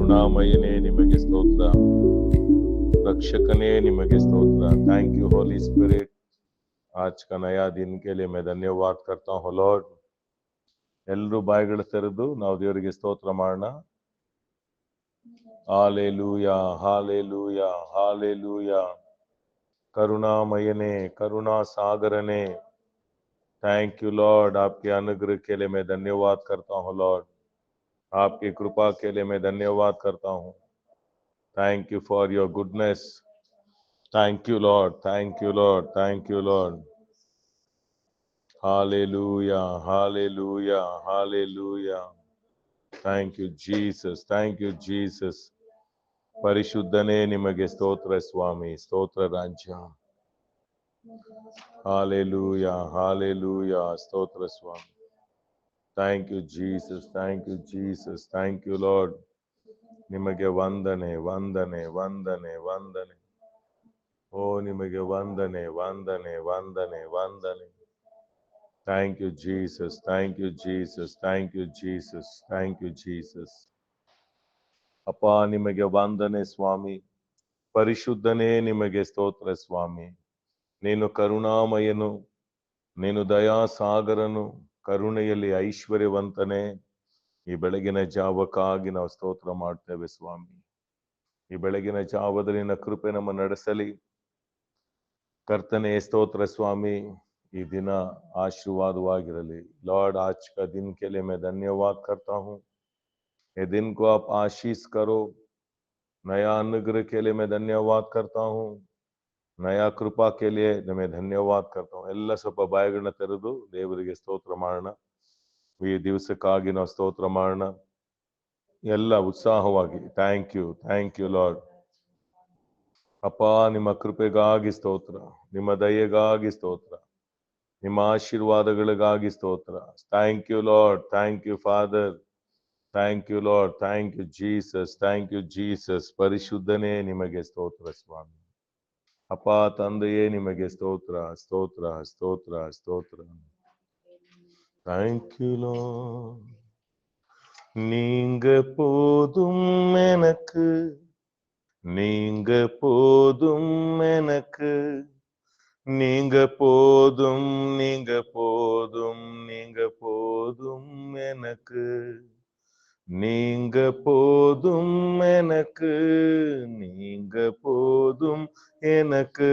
करुणामयने निಮಗೆ ಸ್ತೋತ್ರ, रक्षकने निಮಗೆ ಸ್ತೋತ್ರ. Thank you Holi spirit, आज का नया दिन के लिए मैं धन्यवाद करता हूँ लॉर्ड. ಎಲ್ಲರೂ ಬಾಯಿಗಳು ತೆರೆದು ನಾವು ದೇವರಿಗೆ ಸ್ತೋತ್ರ ಮಾಡೋಣ. Hallelujah hallelujah hallelujah. करुणामयने, करुणा सागरने, थैंक यू लॉर्ड. आपके अनुग्रह के लिए मैं धन्यवाद करता हूँ लॉर्ड. आपकी कृपा के लिए मैं धन्यवाद करता हूँ. Thank you for your goodness. Thank you Lord, thank you Lord, thank you Lord. Hallelujah hallelujah hallelujah. Thank you Jesus, thank you Jesus. ಪರಿಶುದ್ಧನೇ ನಿಮಗೆ ಸ್ತೋತ್ರ ಸ್ವಾಮಿ, ಸ್ತೋತ್ರ ರಾಜ್ಯ. ಹಾಲೆಲೂಯಾ ಹಾಲೆಲೂಯಾ, ಸ್ತೋತ್ರ ಸ್ವಾಮಿ. Thank you Jesus, thank you Jesus, thank you Lord. ನಿಮಗೆ ವಂದನೆ ವಂದನೆ ವಂದನೆ ವಂದನೆ. ಓ ನಿಮಗೆ ವಂದನೆ ವಂದನೆ ವಂದನೆ ವಂದನೆ. Thank you, Jesus. Thank you, Jesus. Thank you, Jesus. Thank you, Jesus. ಅಪ್ಪ ನಿಮಗೆ ವಂದನೆ ಸ್ವಾಮಿ. ಪರಿಶುದ್ಧನೇ ನಿಮಗೆ ಸ್ತೋತ್ರ ಸ್ವಾಮಿ. ನೀನು ಕರುಣಾಮಯನು, ನೀನು ದಯಾಸಾಗರನು, ಕರುಣೆಯಲ್ಲಿ ಐಶ್ವರ್ಯವಂತನೇ. ಈ ಬೆಳಗಿನ ಜಾವಕ್ಕಾಗಿ ನಾವು ಸ್ತೋತ್ರ ಮಾಡ್ತೇವೆ ಸ್ವಾಮಿ. ಈ ಬೆಳಗಿನ ಜಾವದಲ್ಲಿ ನಿನ್ನ ಕೃಪೆ ನಮ್ಮ ನಡೆಸಲಿ ಕರ್ತನೇ. ಸ್ತೋತ್ರ ಸ್ವಾಮಿ. ये दिन आशीर्वादವಾಗಿರಲಿ लॉर्ड. आज का दिन के लिए मैं धन्यवाद करता हूँ. ये दिन को आप आशीष करो. नया अनुग्रह के लिए मैं धन्यवाद करता हूँ. नया कृपा के लिए मैं धन्यवाद करता हूँ. ಎಲ್ಲ ಸ್ವಲ್ಪ ಬಾಯಿಗಳನ್ನ ತೆರೆದು ದೇವರಿಗೆ ಸ್ತೋತ್ರ ಮಾಡೋಣ. ಈ ದಿವಸಕ್ಕಾಗಿ ನಾವು ಸ್ತೋತ್ರ ಮಾಡೋಣ ಎಲ್ಲ ಉತ್ಸಾಹವಾಗಿ. Thank you lord. ಅಪ್ಪ ನಿಮ್ಮ ಕೃಪೆಗಾಗಿ ಸ್ತೋತ್ರ, ನಿಮ್ಮ ದಯೆಗಾಗಿ ಸ್ತೋತ್ರ, ನಿಮ್ಮ ಆಶೀರ್ವಾದಗಳಿಗಾಗಿ ಸ್ತೋತ್ರ. Thank you Lord, thank you Father, thank you Lord, thank you Jesus, thank you Jesus. ಪರಿಶುದ್ಧನೇ ನಿಮಗೆ ಸ್ತೋತ್ರ ಸ್ವಾಮಿ. ಅಪ್ಪ ತಂದೆಯೇ ನಿಮಗೆ ಸ್ತೋತ್ರ ಸ್ತೋತ್ರ ಸ್ತೋತ್ರ ಸ್ತೋತ್ರ. Thank you Lord. நீங்க போதும் எனக்கு, நீங்க போதும் எனக்கு, நீங்க போதும் நீங்க போதும் நீங்க போதும் எனக்கு, நீங்க போதும் எனக்கு, நீங்க போதும் எனக்கு,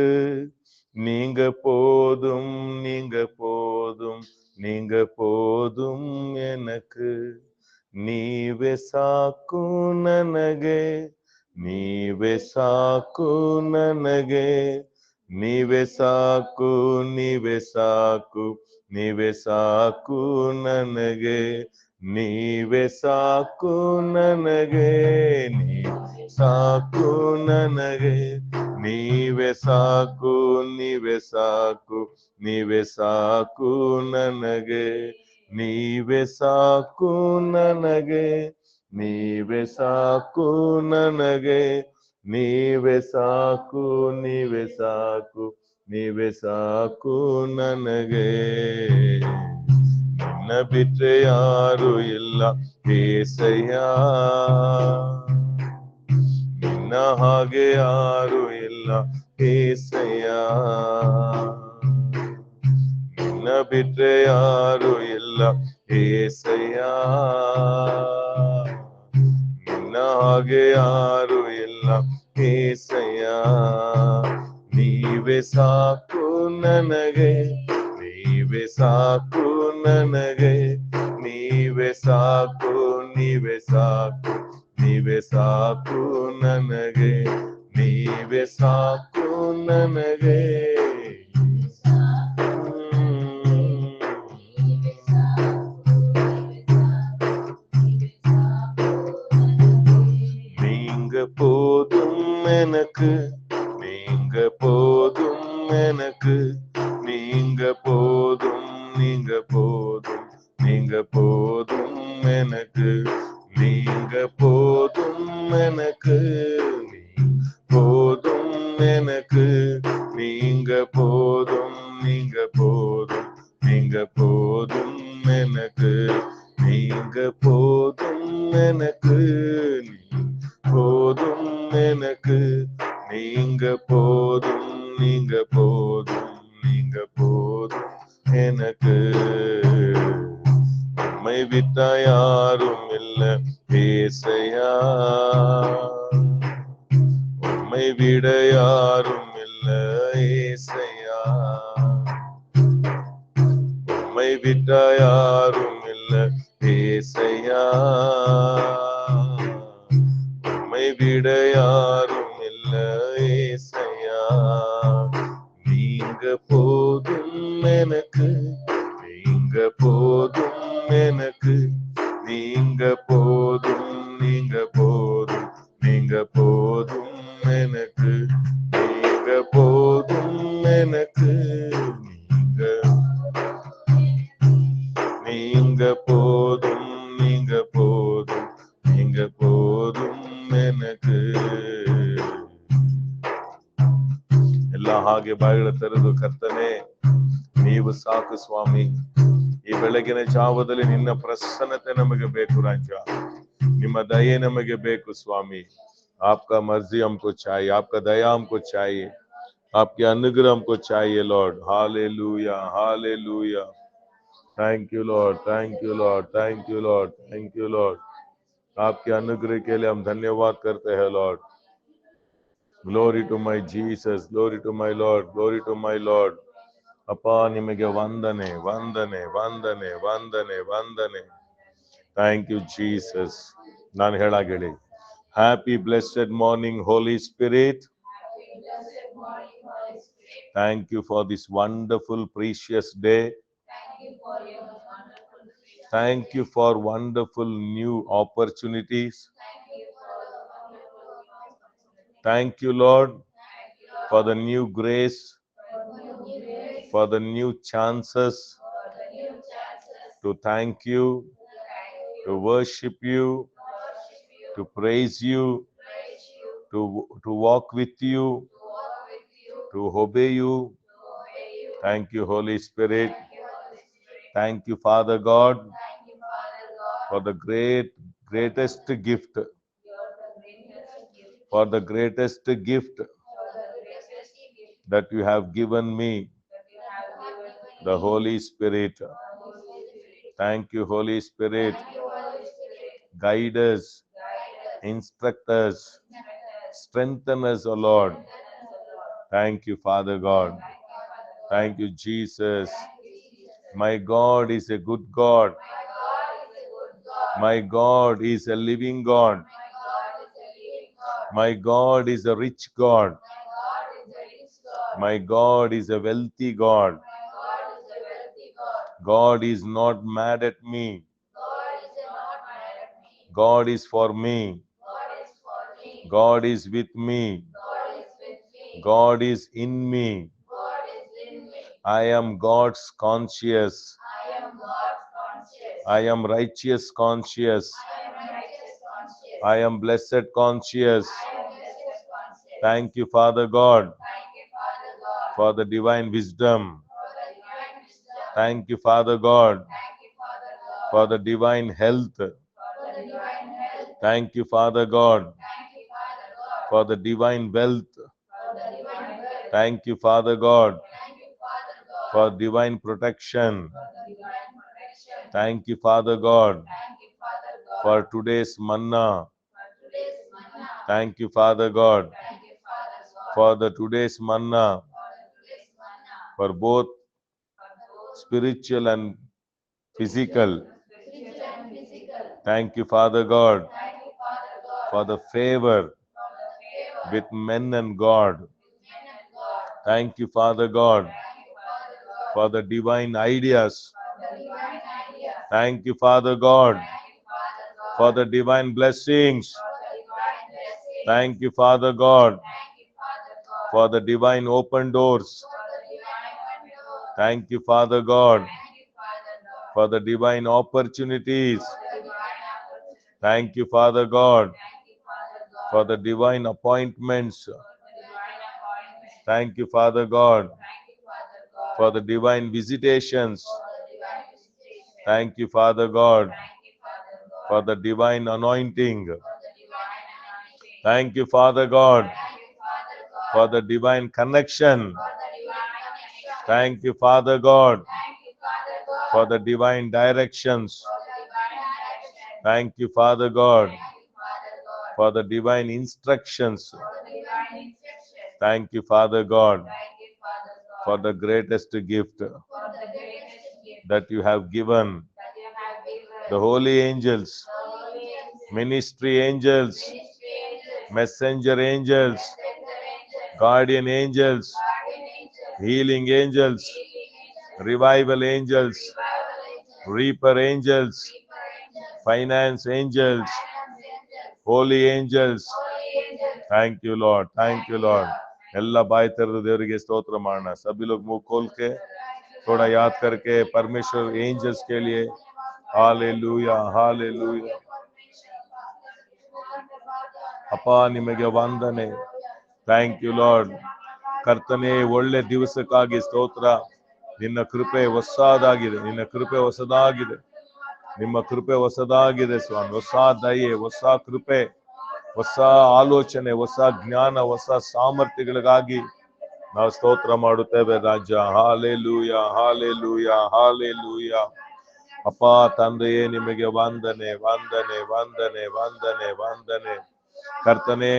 நீங்க போதும் நீங்க போதும் நீங்க போதும் எனக்கு. ನೀವೇ ಸಾಕು ನನಗೆ, ನೀವೇ ಸಾಕು ನನಗೆ, ನೀವೇ ಸಾಕು ನೀವೇ ಸಾಕು ನೀವೇ ಸಾಕು ನನಗೆ, ನೀವೇ ಸಾಕು ನನಗೆ, ನೀವೇ ಸಾಕು ನನಗೆ, ನೀವೇ ಸಾಕು ನೀವೇ ಸಾಕು ನೀವೇ ಸಾಕು ನನಗೆ, ನೀವೇ ಸಾಕು ನನಗೆ, ನೀವೇ ಸಾಕು ನನಗೆ, ನೀವೇ ಸಾಕು ನೀವೇ ಸಾಕು ನೀವೇ ಸಾಕು ನನಗೆ. ನಿನ್ನ ಬಿಟ್ರೆ ಯಾರು ಇಲ್ಲ ಏಸಯ್ಯ, ನಿನ್ನ ಹಾಗೆ ಯಾರು ಇಲ್ಲ ಏಸಯ್ಯ, ನಿನ್ನ ಬಿಟ್ರೆ ಯಾರು ಇಲ್ಲ ಏಸಯ್ಯ, ನಿನ್ನ ಹಾಗೆ ಯಾರು ಇಲ್ಲ ಏಸಯ್ಯ. ನೀವೇ ಸಾಕು ನನಗೆ, ನೀವೇ ಸಾಕು ನನಗೆ, ನೀವೇ ಸಾಕು ನೀವೇ ಸಾಕು ನೀವೇ ಸಾಕು ನನಗೆ, ನೀವೇ ಸಾಕು ನನಗೆ. நீங்க போதும் எனக்கு, நீங்க போதும் எனக்கு, நீங்க போதும் நீங்க போதும் நீங்க போதும் எனக்கு, நீங்க போதும் எனக்கு, போதும் எனக்கு, நீங்க போதும் நீங்க போதும் நீங்க போதும் எனக்கு, நீங்க போதும் எனக்கு, போதும் எனக்கு, நீங்க போதும், நீங்க போதும், நீங்க போதும் எனக்கு. உம்மை விட்டா யாரும் இல்ல ஏசையா, உம்மை விட யாரும் இல்ல ஏசையா, உம்மை விட்டா யாரும் இல்ல ஏசையா, உம்மை விட யாரும் இல்ல ஏசையா. நீங்க போதும் எனக்கு, நீங்க போதும் எனக்கு, நீங்க போதும், நீங்க போதும், நீங்க போதும் எனக்கு, நீங்க போதும் எனக்கு, நீங்க போதும், நீங்க போதும், நீங்க போதும் எனக்கு. ಎಲ್ಲ ಹಾಗೆ ಬಾಯಿಗಳ ತೆರೆದು ಕರ್ತನೆ, ನೀವು ಸಾಕು ಸ್ವಾಮಿ. ಈ ಬೆಳಗಿನ ಜಾವದಲ್ಲಿ ನಿನ್ನ ಪ್ರಸನ್ನತೆ ನಮಗೆ ಬೇಕು ರಾಜ, ನಿಮ್ಮ ದಯೆ ನಮಗೆ ಬೇಕು ಸ್ವಾಮಿ. आपका मर्जी हमको चाहिए, आपका दया हमको चाहिए, आपके अनुग्रह हमको चाहिए Lord. Hallelujah, hallelujah. Thank you Lord, thank you Lord, thank you Lord, thank you Lord. आपके अनुग्रह के लिए हम धन्यवाद करते हैं Lord. Glory to my Jesus, glory to my Lord, glory to my Lord. ಅಪ್ಪ ನಿಮಗೆ ವಂದನೆ, ವಂದನೆ, ವಂದನೆ, ವಂದನೆ, ವಂದನೆ. Thank you Jesus. ನಾನು ಹೇಳಿ, happy blessed morning Holy Spirit. Thank you for this wonderful precious day. Thank you for wonderful new opportunities. Thank you Lord for the new grace, for the new chances to thank you, to worship you, to praise you, to walk with you, to obey you. Thank you Holy Spirit. Thank you Father God for the greatest gift, for the greatest gift that you have given me, the Holy Spirit. Thank you Holy Spirit. Guide us, instruct us, strengthen us, O Lord. Thank you Father God. Thank you Jesus. My God is a good God. My God is a living God. My God is a rich God. My God is a wealthy God. God is not mad at me. God is for me. God is with me. God is in me. I am God's conscious. I am righteous conscious. I am blessed conscious. Thank you Father God for the divine wisdom. Thank you Father God for the divine health. Thank you Father God for the divine wealth. Thank you Father God for divine protection. Thank you Father God for today's manna. Thank you Father God for the today's manna, for both spiritual and physical. Thank you Father God for the favor with men and God. Thank you Father God for the divine ideas. Thank you Father God for the divine blessings. Thank you Father God for the divine open doors. Thank you Father God for the divine opportunities. Thank you Father God for the divine appointments. Thank you Father God for the divine visitations. Thank you Father God for the divine anointing. Thank you, Father God, for the divine connection. Thank you, Father God, for the divine directions. Thank you, Father God, for the divine instructions. Thank you, Father God, for the greatest gift that you have given, the holy angels, ministry angels, messenger angels, guardian angels, healing angels, revival angels, reaper angels, finance angels, holy angels. Thank you, Lord. Thank you, Lord. ಎಲ್ಲ ಬಾಯಿ ತೆರೆದು ದೇವರಿಗೆ ಸ್ತೋತ್ರ ಮಾಡೋಣ. सभी लोग मुंह खोल के थोड़ा याद करके परमेश्वर एंजल्स के लिए हालेलुया हालेलुया. ಅಪ್ಪ ನಿಮಗೆ ವಂದನೆ. Thank you Lord. ಕರ್ತನೇ, ಒಳ್ಳೆ ದಿವಸಕ್ಕಾಗಿ ಸ್ತೋತ್ರ. ನಿನ್ನ ಕೃಪೆ ಹೊಸದಾಗಿದೆ, ನಿನ್ನ ಕೃಪೆ ಹೊಸದಾಗಿದೆ, ನಿಮ್ಮ ಕೃಪೆ ಹೊಸದಾಗಿದೆ ಸ್ವಾಮಿ. ಹೊಸ ದಯೆ, ಹೊಸ ಕೃಪೆ, ಹೊಸ ಆಲೋಚನೆ, ಹೊಸ ಜ್ಞಾನ, ಹೊಸ ಸಾಮರ್ಥ್ಯಗಳಿಗಾಗಿ ನಾವು ಸ್ತೋತ್ರ ಮಾಡುತ್ತೇವೆ ರಾಜ. Hallelujah hallelujah hallelujah. ಅಪ್ಪ ತಂದೆಯೇ, ನಿಮಗೆ ವಂದನೆ ವಂದನೆ ವಂದನೆ ವಂದನೆ ವಂದನೆ. ಕರ್ತನೇ,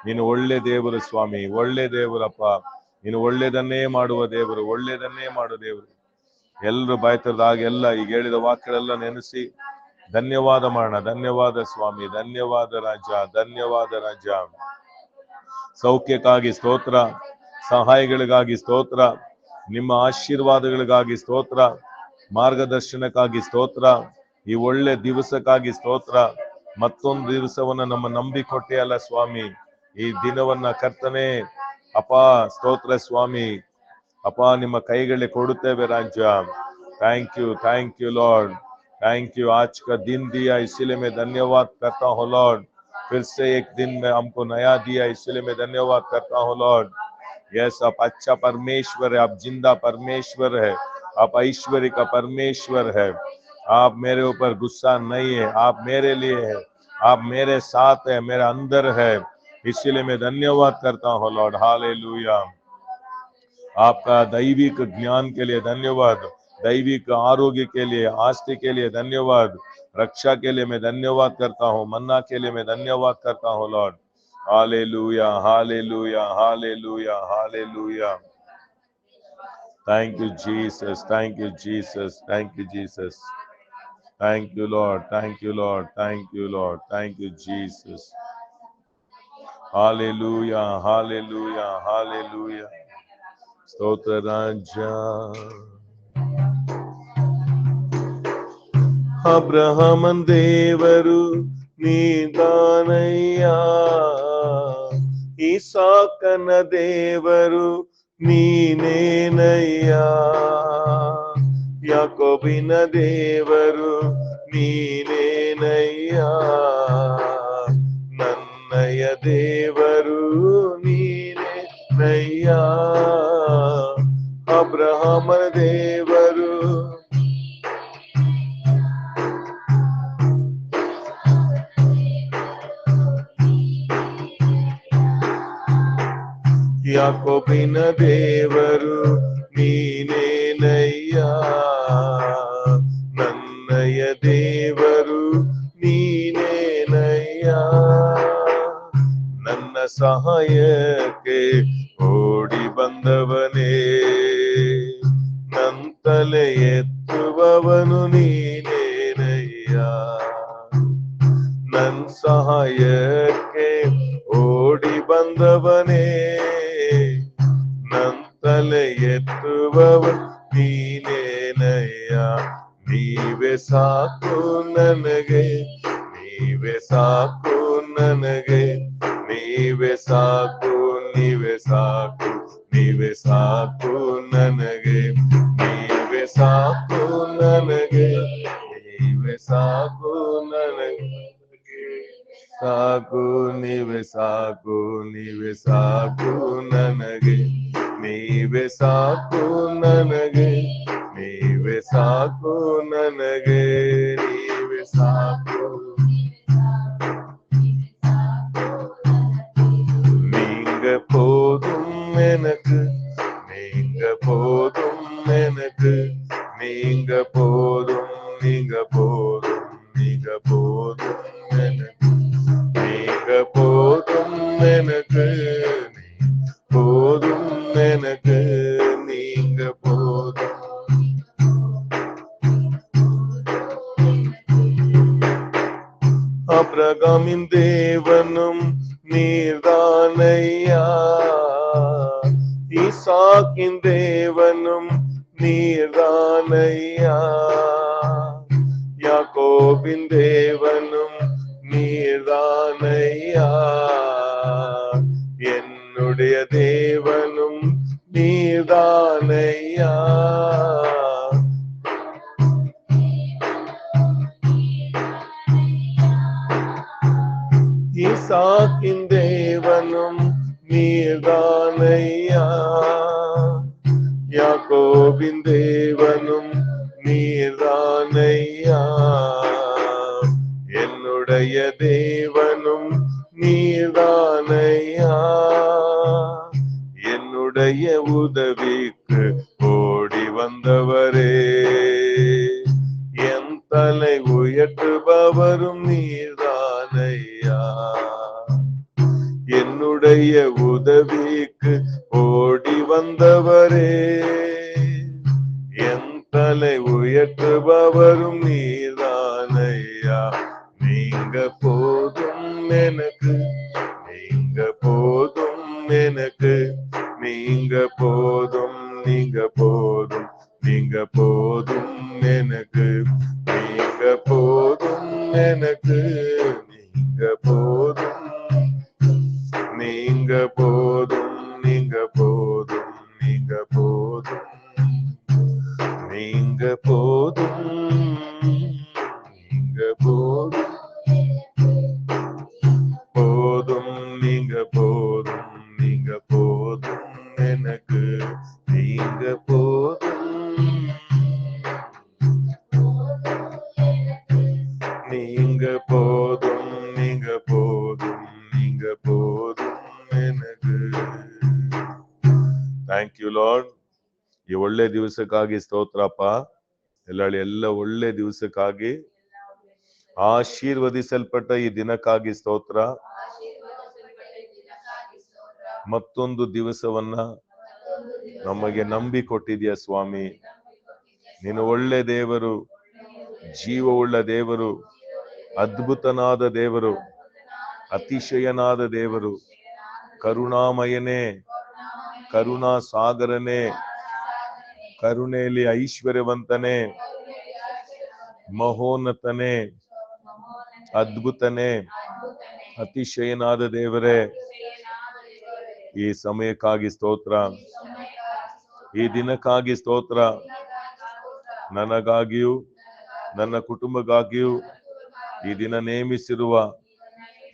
ನೀನು ಒಳ್ಳೆ ದೇವರು ಸ್ವಾಮಿ, ಒಳ್ಳೆ ದೇವರಪ್ಪ. ನೀನು ಒಳ್ಳೆಯದನ್ನೇ ಮಾಡುವ ದೇವರು, ಒಳ್ಳೆಯದನ್ನೇ ಮಾಡುವ ದೇವರು. ಎಲ್ಲರೂ ಬಾಯ್ತರದಾಗ ಎಲ್ಲ ಈಗ ಹೇಳಿದ ವಾಕ್ಯಗಳೆಲ್ಲ ನೆನೆಸಿ ಧನ್ಯವಾದ ಮಾಡೋಣ. ಧನ್ಯವಾದ ಸ್ವಾಮಿ, ಧನ್ಯವಾದ ರಾಜ, ಧನ್ಯವಾದ ರಾಜ. ಸೌಖ್ಯಕ್ಕಾಗಿ ಸ್ತೋತ್ರ, ಸಹಾಯಗಳಿಗಾಗಿ ಸ್ತೋತ್ರ, ನಿಮ್ಮ ಆಶೀರ್ವಾದಗಳಿಗಾಗಿ ಸ್ತೋತ್ರ, ಮಾರ್ಗದರ್ಶನಕ್ಕಾಗಿ ಸ್ತೋತ್ರ, ಈ ಒಳ್ಳೆ ದಿವಸಕ್ಕಾಗಿ ಸ್ತೋತ್ರ. ಮತ್ತೊಂದು ದಿವಸವನ್ನ ನಮ್ಮ ನಂಬಿಕೊಟ್ಟೆ ಅಲ್ಲ ಸ್ವಾಮಿ, ಈ ದಿನವನ್ನ ಕರ್ತನೆ ಅಪ್ಪ ಸ್ತೋತ್ರ ಸ್ವಾಮಿ. ಅಪ್ಪ ನಿಮ್ಮ ಕೈಗಳಿಗೆ ಕೊಡುತ್ತೇವೆ ರಾಜ್ಯ. Thank you Lord, thank you. आज का दिन दिया इसलिए मैं धन्यवाद करता हूँ लॉर्ड. फिर से एक दिन में हमको नया दिया इसलिए मैं धन्यवाद करता हूँ लॉर्ड. यस, आप अच्छा परमेश्वर है, आप जिंदा परमेश्वर है, आप ऐश्वर्य का परमेश्वर है. आप मेरे ऊपर गुस्सा नहीं है, आप मेरे लिए है, आप मेरे साथ है, मेरे अंदर है, इसलिए मैं धन्यवाद करता हूँ लॉर्ड. हालेलुया. आपका दैविक ज्ञान के लिए धन्यवाद, दैविक आरोग्य के लिए, आस्ति के लिए धन्यवाद, रक्षा के लिए मैं धन्यवाद करता हूँ, मन्ना के लिए मैं धन्यवाद करता हूँ Lord. Hallelujah hallelujah hallelujah hallelujah. Thank you Jesus, thank you Jesus, thank you Jesus. Thank you Lord, thank you Lord, thank you Lord, thank you Jesus. Hallelujah hallelujah hallelujah. स्तोत्र राजा. ಅಬ್ರಹಾಮನ್ ದೇವರು ನೀದಾನಯ್ಯ, ಇಸಾಕನ ದೇವರು ನೀನೇನಯ್ಯ, ಯಾಕೋಬಿನ ದೇವರು ನೀನೇನಯ್ಯ, ನನ್ನಯ ದೇವರು ನೀನೇನಯ್ಯ. ಅಬ್ರಹಾಮನ ದೇವರು, ಯಾಕೋಬಿನ ದೇವರು ನೀನೇನಯ್ಯ, ನನ್ನಯ ದೇವರು ನೀನೇನಯ್ಯ. ನನ್ನ ಸಹಾಯಕ್ಕೆ ಓಡಿ ಬಂದವನೇ, ನಂತಲೆ ಎತ್ತುವವನು ನೀನೇನಯ್ಯ. ನನ್ ಸಹಾಯಕ್ಕೆ ಓಡಿ ಬಂದವನೇ, ನಂತಲೆ ಎತ್ತುವವ ನೀನೇನಯ್ಯ. ನೀವೇ ಸಾಕು ನನಗೆ, ನೀವೇ ಸಾಕು ನನಗೆ, ನೀವೇ ಸಾಕು, ನೀವೇ ಸಾಕು, ನೀವೇ ಸಾಕು ನನಗೆ, ನೀವೇ ಸಾಕು ನನಗೆ, ನೀವೇ ಸಾಕು ನನಗೆ, ಸಾಕು ನೀವೇ ಸಾಕು, ನೀವೇ ಸಾಕು ನನಗೆ, ನೀವೇ ಸಾಕು ನನಗೆ, ನೀವೇ ಸಾಕು ನನಗೆ, ನೀವೇ ಸಾಕು. எனக்கு போதும் எனக்கு நீங்க போதும். ஆபிரகாமின் தேவனும் நீர்தானையா, ஈசாக்கின் தேவனும் நீர்தானையா, யாக்கோபின் தேவனும் நீர்தானையா, என்னுடைய தேவனும் நீர்தானையா. ஈசாக்கின் தேவனும் நீர்தானையா, யாக்கோபின் தேவனும் நீர்தானையா, என்னுடைய தேவனும் நீர்தானையா, என்னுடைய உதவிக்கு ஓடி வந்தவரே, என் தலை உயர்த்துபவரும் நீர்தானையா, என்னுடைய உதவிக்கு ஓடி வந்தவரே, என் தலை உயர்த்துபவரும் நீர்தானையா, நீங்க போதும் எனக்கு, நீங்க போதும் எனக்கு, நீங்க போதும், நீங்க போதும், நீங்க போதும் எனக்கு, நீங்க போதும் எனக்கு, நீங்க போதும், நீங்க போதும், நீங்க போதும், நீங்க போதும், நீங்க போதும், நீங்க போதும், போதும், நீங்க போதும், நீங்க போதும் எனக்கு, நீங்க போதும், நீங்க போதும், நீங்க போதும், நீங்க போதும் எனக்கு. Thank you Lord. ಈ ಒಳ್ಳೆ ದಿವಸಕ್ಕಾಗಿ ಸ್ತೋತ್ರಪ್ಪ. ಎಲ್ಲ ಒಳ್ಳೆ ದಿವಸಕ್ಕಾಗಿ, ಆಶೀರ್ವದಿಸಲ್ಪಟ್ಟ ಈ ದಿನಕ್ಕಾಗಿ ಸ್ತೋತ್ರ. ಮತ್ತೊಂದು ದಿವಸವನ್ನ ನಮಗೆ ನಂಬಿಕೊಟ್ಟಿದ್ಯಾ ಸ್ವಾಮಿ. ನೀನು ಒಳ್ಳೆ ದೇವರು, ಜೀವವುಳ್ಳ ದೇವರು, ಅದ್ಭುತನಾದ ದೇವರು, ಅತಿಶಯನಾದ ದೇವರು, ಕರುಣಾಮಯನೇ, ಕರುಣಾ ಸಾಗರನೇ, ಕರುಣೆಯಲ್ಲಿ ಐಶ್ವರ್ಯವಂತನೇ, ಮಹೋನ್ನತನೇ, ಅದ್ಭುತನೇ, ಅತಿಶಯನಾದ ದೇವರೇ, ಈ ಸಮಯಕ್ಕಾಗಿ ಸ್ತೋತ್ರ, ಈ ದಿನಕ್ಕಾಗಿ ಸ್ತೋತ್ರ. ನನಗಾಗಿಯೂ ನನ್ನ ಕುಟುಂಬಕ್ಕಾಗಿಯೂ ಈ ದಿನ ನೇಮಿಸಿರುವ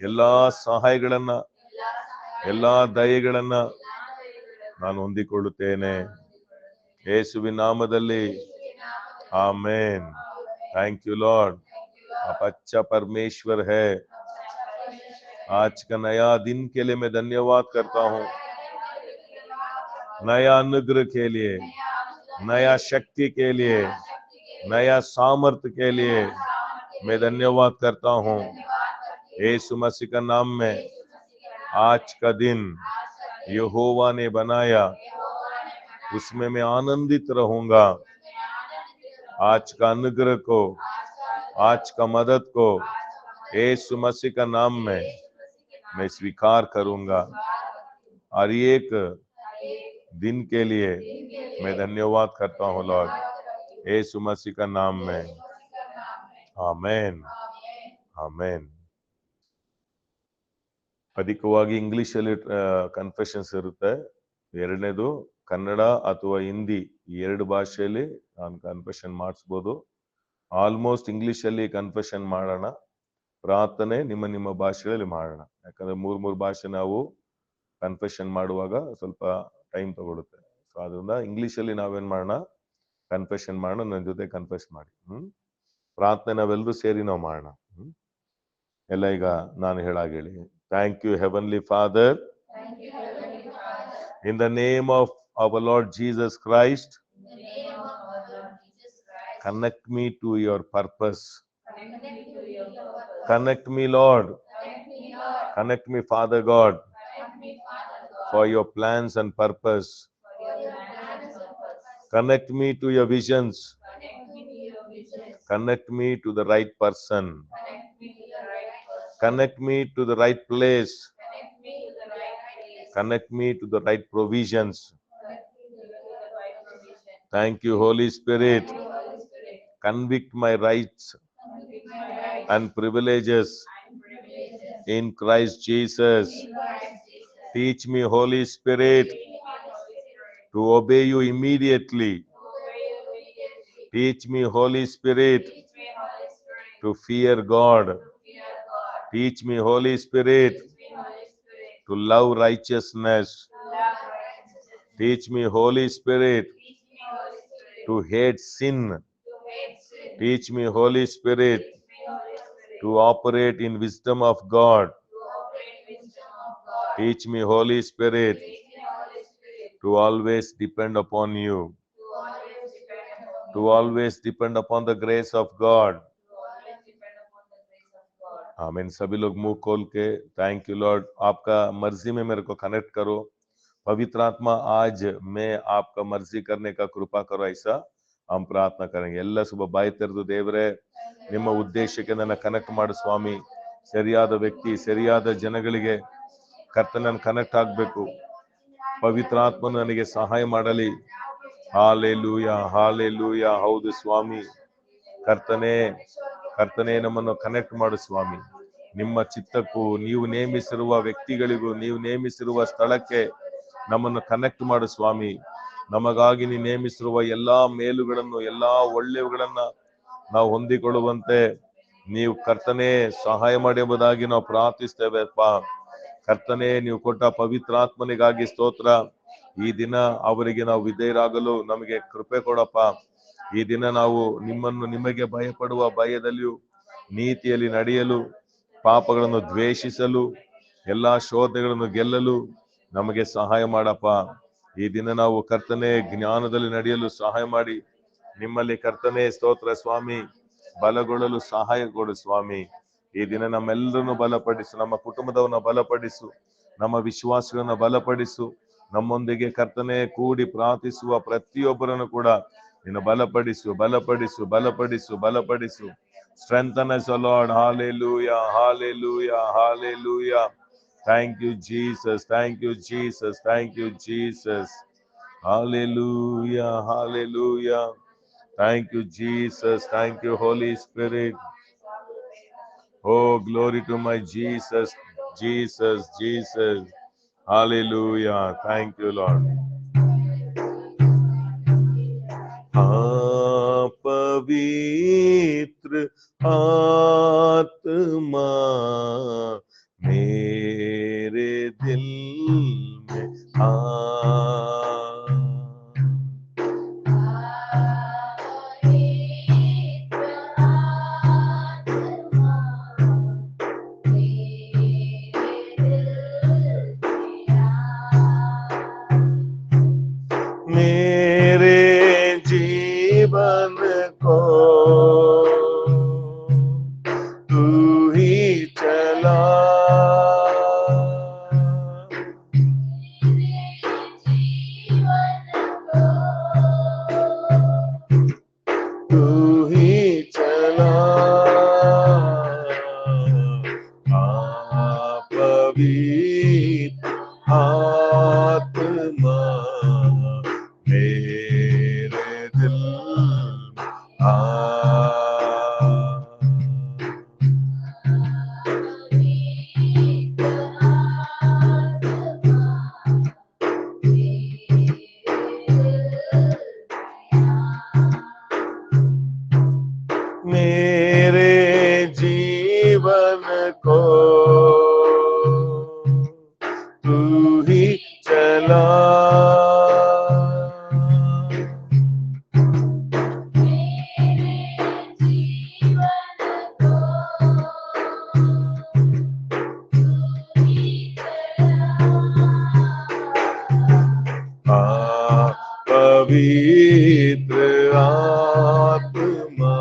ಎಲ್ಲಾ ಸಹಾಯಗಳನ್ನ, ಎಲ್ಲಾ ದಯೆಗಳನ್ನ ನಾನು ಹೊಂದಿಕೊಳ್ಳುತ್ತೇನೆ ಯೇಸುವಿನ ನಾಮದಲ್ಲಿ. ಆಮೇನ್. Thank you Lord. आप अच्छा परमेश्वर है. आज का नया दिन के लिए मैं धन्यवाद करता हूँ, नया अनुग्रह के लिए, नया शक्ति के लिए, नया सामर्थ्य के लिए मैं धन्यवाद करता हूँ यीशु मसीह का नाम में. आज का दिन यहोवा ने बनाया, उसमें मैं आनंदित रहूंगा. आज का अनुग्रह को, आज का मदद को यीशु मसीह का नाम में मैं स्वीकार करूंगा. और एक दिन के लिए मैं धन्यवाद करता हूँ लॉर्ड, यीशु मसीह का नाम में. ಆಮೇನ್, ಆಮೇನ್. ಅಧಿಕವಾಗಿ ಇಂಗ್ಲಿಷ್ ಅಲ್ಲಿ ಕನ್ಫೆಷನ್ಸ್ ಇರುತ್ತೆ. ಎರಡನೇದು ಕನ್ನಡ ಅಥವಾ ಹಿಂದಿ, ಈ ಎರಡು ಭಾಷೆಯಲ್ಲಿ ನಾನು ಕನ್ಫೆಷನ್ ಮಾಡಿಸ್ಬೋದು. ಆಲ್ಮೋಸ್ಟ್ ಇಂಗ್ಲಿಷ್ ಅಲ್ಲಿ ಕನ್ಫೆಷನ್ ಮಾಡೋಣ, ಪ್ರಾರ್ಥನೆ ನಿಮ್ಮ ನಿಮ್ಮ ಭಾಷೆಗಳಲ್ಲಿ ಮಾಡೋಣ. ಯಾಕಂದ್ರೆ ಮೂರ್ ಭಾಷೆ ನಾವು ಕನ್ಫೆಷನ್ ಮಾಡುವಾಗ ಸ್ವಲ್ಪ ಟೈಮ್ ತಗೊಳುತ್ತೆ. ಸೊ ಅದರಿಂದ ಇಂಗ್ಲಿಷ್ ಅಲ್ಲಿ ನಾವೇನ್ ಮಾಡೋಣ, ಕನ್ಫೆಷನ್ ಮಾಡೋಣ. ನನ್ನ ಜೊತೆ ಕನ್ಫೆಸ್ ಮಾಡಿ. ಪ್ರಾರ್ಥನೆ ನಾವೆಲ್ಲರೂ ಸೇರಿ ನಾವು ಮಾಡೋಣ. ಎಲ್ಲ ಈಗ ನಾನು ಹೇಳಿ. Thank you heavenly Father, in the name of our Lord Jesus Christ, connect me to your purpose. Connect me, Lord. Connect me, Father God. for your plans and purpose. Connect me to your visions. Connect me to the right person. Connect me to the right place. Connect me to the right provisions. Thank you, Holy Spirit. Convict my rights and privileges in Christ Jesus. Teach me, Holy Spirit, to obey you immediately. Teach me, Holy Spirit, to fear God. Teach me, Holy Spirit, to love righteousness. Teach me, Holy Spirit, to hate sin. Teach me, Holy Spirit, to operate in wisdom of God. Teach me, Holy Spirit, to always depend upon you. To always depend upon the grace of God. आमीन। सभी लोग मुंह खोल के thank you Lord, आपका मर्जी में मेरे को कनेक्ट करो। पवित्र आत्मा, आज मैं आपका मर्जी करने का कृपा करो, ऐसा हम प्रार्थना करेंगे। ಎಲ್ಲ ಸುಬ ಬಾಯಿ ತೆರೆದು ದೇವರೇ, ನಿಮ್ಮ ಉದ್ದೇಶಕ್ಕೆ ನನ್ನ ಕನೆಕ್ಟ್ ಮಾಡು ಸ್ವಾಮಿ। ಸರಿಯಾದ ವ್ಯಕ್ತಿ, ಸರಿಯಾದ ಜನಗಳಿಗೆ ಕರ್ತನನ್ನು ಕನೆಕ್ಟ್ ಆಗಬೇಕು। ಪವಿತ್ರ ಆತ್ಮನು ನನಗೆ ಸಹಾಯ ಮಾಡಲಿ। Hallelujah, hallelujah. ಹೌದು ಸ್ವಾಮಿ, ಕರ್ತನೇ, ಕರ್ತನೇ ನಮ್ಮನ್ನು ಕನೆಕ್ಟ್ ಮಾಡು ಸ್ವಾಮಿ। ನಿಮ್ಮ ಚಿತ್ತಕ್ಕೂ ನೀವು ನೇಮಿಸಿರುವ ವ್ಯಕ್ತಿಗಳಿಗೂ ನೀವು ನೇಮಿಸಿರುವ ಸ್ಥಳಕ್ಕೆ ನಮ್ಮನ್ನು ಕನೆಕ್ಟ್ ಮಾಡು ಸ್ವಾಮಿ। ನಮಗಾಗಿ ನೀವು ನೇಮಿಸಿರುವ ಎಲ್ಲಾ ಮೇಲುಗಳನ್ನು, ಎಲ್ಲಾ ಒಳ್ಳೆಯವುಗಳನ್ನ ನಾವು ಹೊಂದಿಕೊಳ್ಳುವಂತೆ ನೀವು ಕರ್ತನೇ ಸಹಾಯ ಮಾಡಿ ಎಂಬುದಾಗಿ ನಾವು ಪ್ರಾರ್ಥಿಸ್ತೇವೆ ಅಪ್ಪ। ಕರ್ತನೇ, ನೀವು ಕೊಟ್ಟ ಪವಿತ್ರಾತ್ಮನಿಗಾಗಿ ಸ್ತೋತ್ರ। ಈ ದಿನ ಅವರಿಗೆ ನಾವು ವಿಧೇಯರಾಗಲು ನಮಗೆ ಕೃಪೆ ಕೊಡಪ್ಪ। ಈ ದಿನ ನಾವು ನಿಮಗೆ ಭಯಪಡುವ ಭಯದಲ್ಲಿಯೂ ನೀತಿಯಲ್ಲಿ ನಡೆಯಲು, ಪಾಪಗಳನ್ನು ದ್ವೇಷಿಸಲು, ಎಲ್ಲಾ ಶೋಧನೆಗಳನ್ನು ಗೆಲ್ಲಲು ನಮಗೆ ಸಹಾಯ ಮಾಡಪ್ಪ। ಈ ದಿನ ನಾವು ಕರ್ತನೆ ಜ್ಞಾನದಲ್ಲಿ ನಡೆಯಲು ಸಹಾಯ ಮಾಡಿ, ನಿಮ್ಮಲ್ಲಿ ಕರ್ತನೆ ಸ್ತೋತ್ರ ಸ್ವಾಮಿ ಬಲಗೊಳ್ಳಲು ಸಹಾಯ ಕೊಡು ಸ್ವಾಮಿ। ಈ ದಿನ ನಮ್ಮೆಲ್ಲರನ್ನು ಬಲಪಡಿಸು, ನಮ್ಮ ಕುಟುಂಬದವನ್ನ ಬಲಪಡಿಸು, ನಮ್ಮ ವಿಶ್ವಾಸಗಳನ್ನ ಬಲಪಡಿಸು। ನಮ್ಮೊಂದಿಗೆ ಕರ್ತನೆ ಕೂಡಿ ಪ್ರಾರ್ಥಿಸುವ ಪ್ರತಿಯೊಬ್ಬರನ್ನು ಕೂಡ ನೀನು ಬಲಪಡಿಸು, ಬಲಪಡಿಸು, ಬಲಪಡಿಸು, ಬಲಪಡಿಸು। Strengthen us, O Lord. Hallelujah, hallelujah, hallelujah. Thank you, Jesus. Thank you, Jesus. Thank you, Jesus. Hallelujah, hallelujah. Thank you, Jesus. Thank you, Holy Spirit. Oh, glory to my Jesus, Jesus, Jesus. Hallelujah. Thank you, Lord. पवित्र आत्मा मेरे दिल में आ। मेरे जीवन को तू ही चला, तू ही चला। पवित्र आत्मा मेरे दिल आ। मेरे जीवन को तू ही चला, पवित्र आत्मा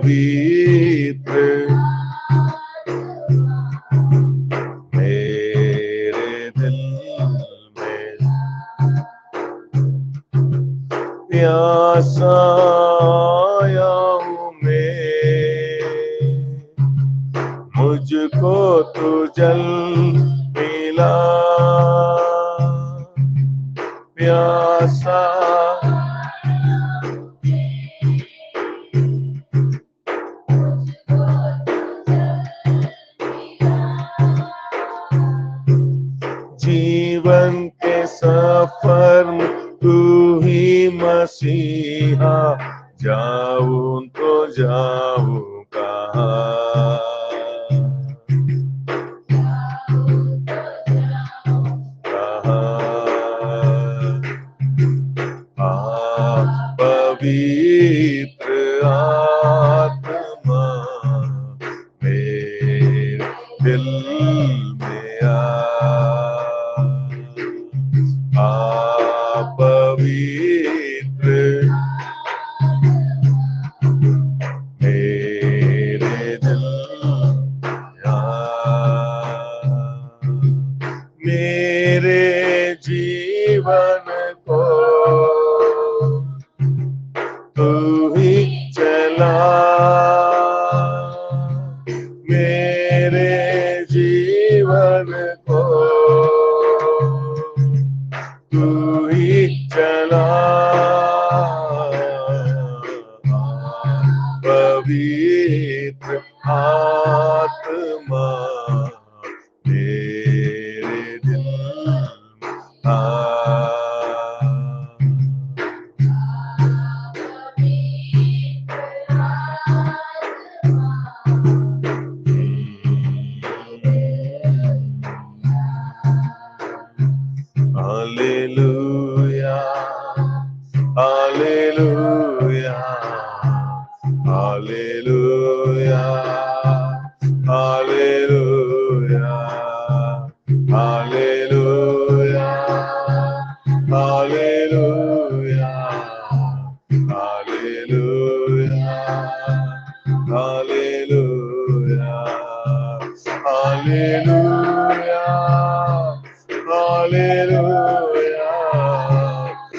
पवित्र मेरे दिल में प्यासा आया हूँ मैं, मुझको तू जल मिला, प्यासा जीवन के सफर में तू ही मसीहा, जाऊं तो जाऊं कहाँ, पवित्र आत्मा मेरे दिल में आ पवित्र मेरे दिल में मेरे जीवन को तू ही चला, मेरे जीवन को तू ही चला, पवित्र आत्मा मेरे दिल आ Hallelujah, hallelujah, hallelujah, hallelujah, hallelujah, hallelujah, hallelujah, hallelujah, hallelujah. Hallelujah,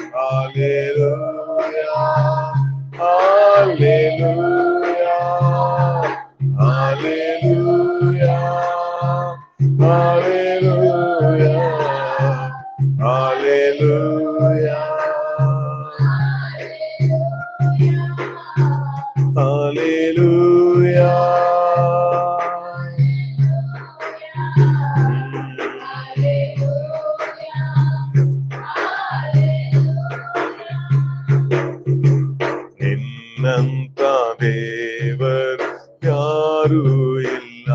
hallelujah, hallelujah, hallelujah, hallelujah, hallelujah, hallelujah. ನಿನ್ನಂತ ದೇವರ ಯಾರೂ ಇಲ್ಲ,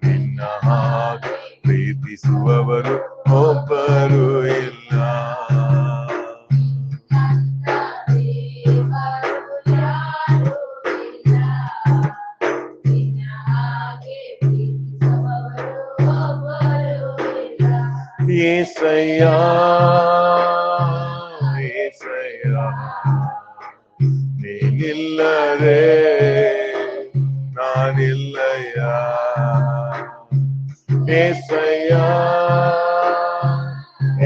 ನಿನ್ನ ಹಾಗೆ ಪ್ರೀತಿಸುವವರು ಒಬ್ಬರು ಇಲ್ಲ. ಏಸಯ್ಯ ಏಸಯ್ಯ ನೀನಿಲ್ಲದೆ ನಾನಿಲ್ಲಯ್ಯ, ಏಸಯ್ಯ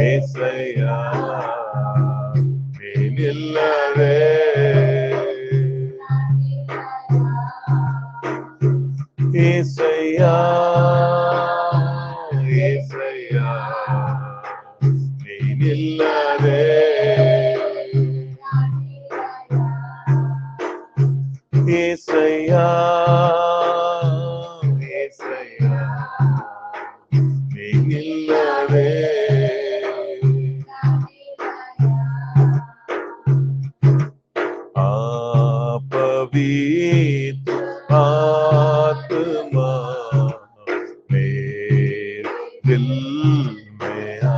ಏಸಯ್ಯ ನೀನಿಲ್ಲದೆ, ಏಸಯ್ಯ ಏಸಯ್ಯ ನೀನಿಲ್ಲದೆ, ಏಸಯ್ಯ ಏಸಯ್ಯ ನೀನಿಲ್ಲದೆ, ಆ ಪವಿತ್ರ ಆತ್ಮ मेरे दिल में आ,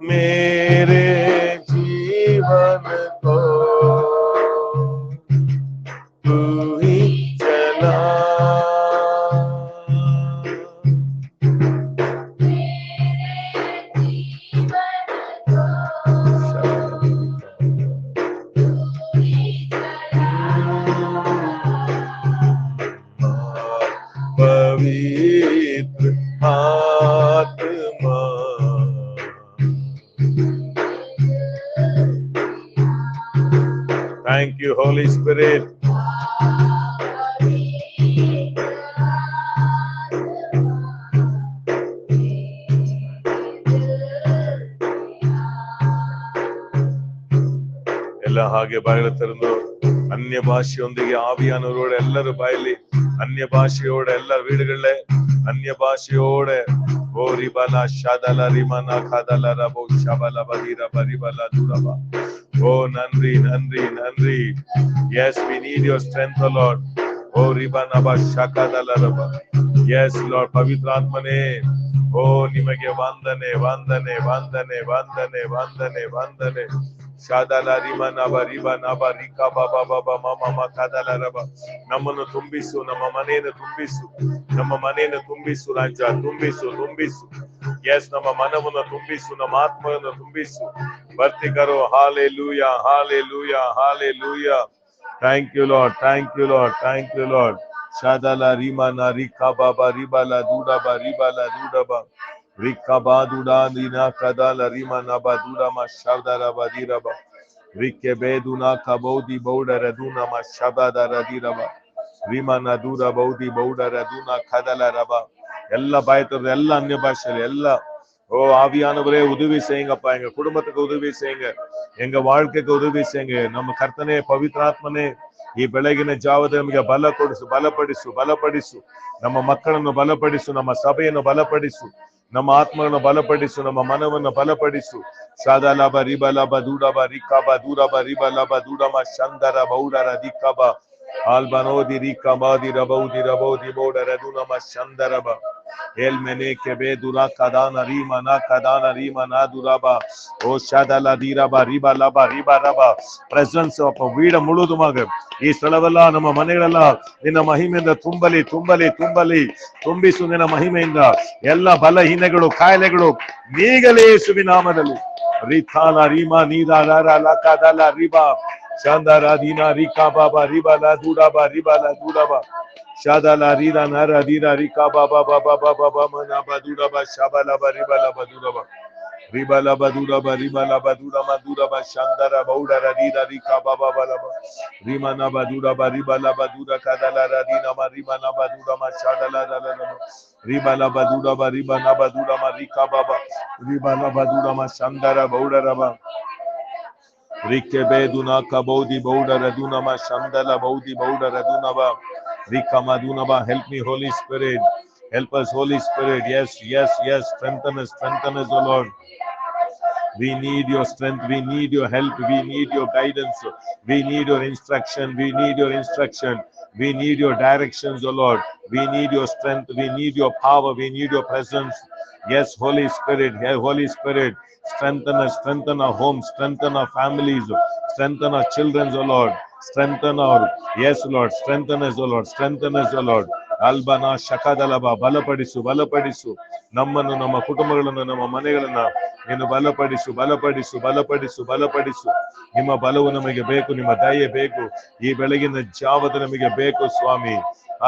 मेरे जीवन को तू ही Thank you, Holy Spirit. ಎಲ್ಲ ಹಾಗೆ ಬಾಯಿಗಳು ತೆರೆದು ಅನ್ಯ ಭಾಷೆಯೊಂದಿಗೆ ಆವಿಯಾನವರೋടെ ಎಲ್ಲರೂ ಬಾಯಲ್ಲಿ ಅನ್ಯ ಭಾಷೆಯೋടെ ಎಲ್ಲರ വീടുകളിലെ ಅನ್ಯ ಭಾಷೆಯೋടെ ಓ ರಿಬಲ ಶದಲ ರಿಮನ ಕದಲ ರಬೋ ಶಬಲ ಬದಿರ ಬರಿಬಲ ದುರಬ. ಓ ನನ್ರಿ ನನ್ರಿ ನನ್ರಿ. Yes, we need your strength, O Lord. O ರಿಬನಬ ಶಕದಲ ರಬ. Yes, Lord, ಪವಿತ್ರಾತ್ಮನೇ, ಓ ನಿಮಗೆ ವಂದನೆ ವಂದನೆ ವಂದನೆ ವಂದನೆ ವಂದನೆ ವಂದನೆ. ಶಾದಲ ರಿಮನಬ ರಿಬನಬ ರಿಕ ಬಬ ಬಬ ಮಮ ಕದಲ ರಬ. ನಮ್ಮನ್ನು ತುಂಬಿಸು, ನಮ್ಮ ಮನೆಯನ್ನು ತುಂಬಿಸು, ನಮ್ಮ ಮನೆಯನ್ನು ತುಂಬಿಸು ರಾಜ, ತುಂಬಿಸು ತುಂಬಿಸು. ಎಸ್, ನಮ್ಮ ಮನವನ್ನು ತುಂಬಿಸು, ನಮ್ಮ ಆತ್ಮವನ್ನು ತುಂಬಿಸು. ಬರ್ತಿಕರು. Hallelujah hallelujah hallelujah. Thank you Lord, thank you Lord, thank you Lord. ಶಾದಲ ರಿಮನ ರಿಕ ಬಬ ರಿಬಲ ದೂಡಬ ರಿಬಲ ದೂಡಬ ರಿಕ ಬಾದುಡಾ ದಿನ ಕದಲ ರಿಮನಬ ದೂಡಮ ಶಬ್ದರಬ ದಿರಬ ರಿಕೆ ಬೇದುನ ಕಬೌದಿ ಬೌಡರ ದೂನಮ ಶಬದರ ದಿರಬ ರಿಮನ ದೂರ ಬೌದಿ ಬೌಡರ ದೂನ ಕದಲ ರಬ. ಎಲ್ಲ பாயத்தோட எல்லா அந்நிய பாஷையில எல்லா ஓ ஆவியானவரே உதவி செய்யுங்கப்பா, எங்க குடும்பத்துக்கு உதவி செய்யுங்க, எங்க வாழ்க்கைக்கு உதவி செய்யுங்க. ನಮ್ಮ ಕರ್ತನೇ ಪವಿತ್ರಾತ್ಮನೇ, ಈ ಬೆಳಗಿನ ಜಾವದ ನಮಗೆ ಬಲ ಕೊಡಿಸು, ಬಲಪಡಿಸು ಬಲಪಡಿಸು. ನಮ್ಮ ಮಕ್ಕಳನ್ನು ಬಲಪಡಿಸು, ನಮ್ಮ ಸಭೆಯನ್ನು ಬಲಪಡಿಸು, ನಮ್ಮ ಆತ್ಮವನ್ನು ಬಲಪಡಿಸು, ನಮ್ಮ ಮನವನ್ನು ಬಲಪಡಿಸು. ಶಾದಲಬ ರಿಬಲಬ ದೂಡಬ ರಿಕಬ ದೂರಬ ರಿಬಲಬ ದೂಡಮ ಶಂದರ ಬೌಡರ ದಿಕ್ಕಬ ಆಲ್ಬನೋದಿ ರಿಕಬಾದಿ ರಬೌದಿ ರಬೌದಿ ಬೌಡರ ದುನಮ ಶಂದರಬ ಎಲ್ಮೆನೆ ಕೆಬೆ ದುರಾ ಕದಾನ ರೀಮನ ಕದಾನ ರೀಮನ ದುರಬ ಓ ಶಾದಲ ದೀರಬ ರಿಬಲಬ ರಿಬರಬ. ಪ್ರೆಸೆನ್ಸ್ ಆಫ್ ವೀಡ ಮುಳುದುಮಾಗ ಈ ಸ್ಥಳವೆಲ್ಲ ನಮ್ಮ ಮನೆಗಳೆಲ್ಲ ನಿನ್ನ ಮಹಿಮೆಯಿಂದ ತುಂಬಲಿ ತುಂಬಲಿ ತುಂಬಲಿ. ತುಂಬಿಸು ನಿನ್ನ ಮಹಿಮೆಯಿಂದ. ಎಲ್ಲ ಬಲಹೀನಗಳು ಕಾಯಿಲೆಗಳು ನೀಗಲೇ ಯೇಸುವಿನ ನಾಮದಲ್ಲಿ. ರಿಥಾಲ ರೀಮಾ ನೀದಾಲ ಲಕದಲ ರಿಬಾ ಶಾಂದರ ದೀನ ರಿಕಾ ಬಾಬಾ ರಿಬಲ ದೂಡಬ ರಿಬಲ ದೂಡಬ ಶಾದಲ ರೀದ ನರ ದೀರ ರಿಕಾ ಬಾಬಾ ಬಾಬಾ ಬಾಬಾ ಮನಬ ದೂಡಬ ಶಬಲಬ ರಿಬಲಬ ದೂಡಬ ರಿಬಲಬ ದೂಡಬ ರಿಬಲಬ ದೂಡಮ ದೂಡಬ ಶಾಂದರ ಬೌಡರ ದೀರ ರಿಕಾ ಬಾಬಾ ಬಲಬ ರಿಮನಬ ದೂಡಬ ರಿಬಲಬ ದೂಡ ಕದಲ ರದೀನಮ ರಿಮನಬ ದೂಡಮ ಶಾದಲ ರಲಮ ರಿಬಲಬ ದೂಡಬ ರಿಬನಬ ದೂಡಮ ರಿಕಾ ಬಾಬಾ ರಿಬಲಬ ದೂಡಮ ಶಾಂದರ ಬೌಡರಬ Ricky ಬೇದುನ ಕಬೌದಿ ಬೌಡರ ದುನಮ ಶಂದಲ ಬೌದಿ ಬೌಡರ ದುನಬ ರಿಕಮ ದುನಬ. Help me Holi spirit, help us Holy Spirit. Yes, yes, yes, strengthen us, O Lord. We need your strength, we need your help, we need your guidance, we need your instruction, we need your instruction, we need your directions, O Lord. We need your strength, we need your power, we need your presence. Yes, Holy Spirit, Holy Spirit, strengthen our homes, strengthen our families, strengthen our children, O Lord. Strengthen our, yes Lord, strengthen us, O Lord, strengthen us, O Lord. ಅಲ್ಬನ ಶಕದಲಬ. ಬಲಪಡಿಸು ಬಲಪಡಿಸು ನಮ್ಮನ್ನು, ನಮ್ಮ ಕುಟುಂಬಗಳನ್ನು, ನಮ್ಮ ಮನೆಗಳನ್ನ ನೀನು ಬಲಪಡಿಸು ಬಲಪಡಿಸು ಬಲಪಡಿಸು ಬಲಪಡಿಸು. ನಿಮ್ಮ ಬಲವು ನಮಗೆ ಬೇಕು, ನಿಮ್ಮ ದಯೆ ಬೇಕು, ಈ ಬೆಳಗಿನ ಜಾವದ ನಮಗೆ ಬೇಕು ಸ್ವಾಮಿ.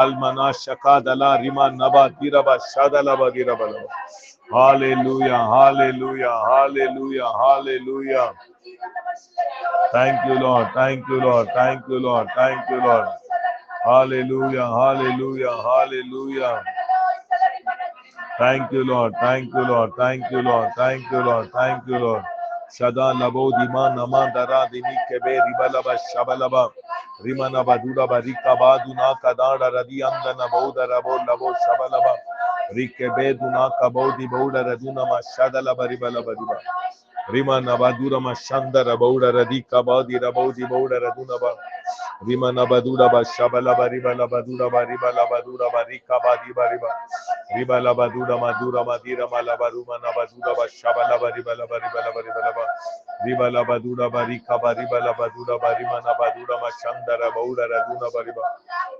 ಅಲ್ಮನ ಶಕದಲ ರಿಮ ನಬ ದಿರಬ ಶದಲಬ ದಿರಬಲ. Hallelujah hallelujah hallelujah hallelujah. Thank you Lord, thank you Lord, thank you Lord, thank you Lord. Hallelujah, hallelujah, hallelujah. Thank you Lord, thank you Lord, thank you Lord, thank you Lord, thank you Lord. Shada labo dima nama dara dimi kebe ribalaba shabalaba rimanaba dudaba rikaba duna kadada radi andana bauda rabo labo shabalaba rikebe duna kabodi bauda raduna ma shadalaba ribalaba riba rimanaba durama shandara bauda radika badi rabodi bauda radunaba rimanaba dudaba shabalaba ribalaba dudaba ribalaba dudaba rikaba diba riba ribalaba dudama durama dirama laba rumanaba dudaba shabalaba ribalaba ribalaba ribalaba ribalaba dudaba rikaba ribalaba dudaba rimanaba dudama shandara bauda radunaba riba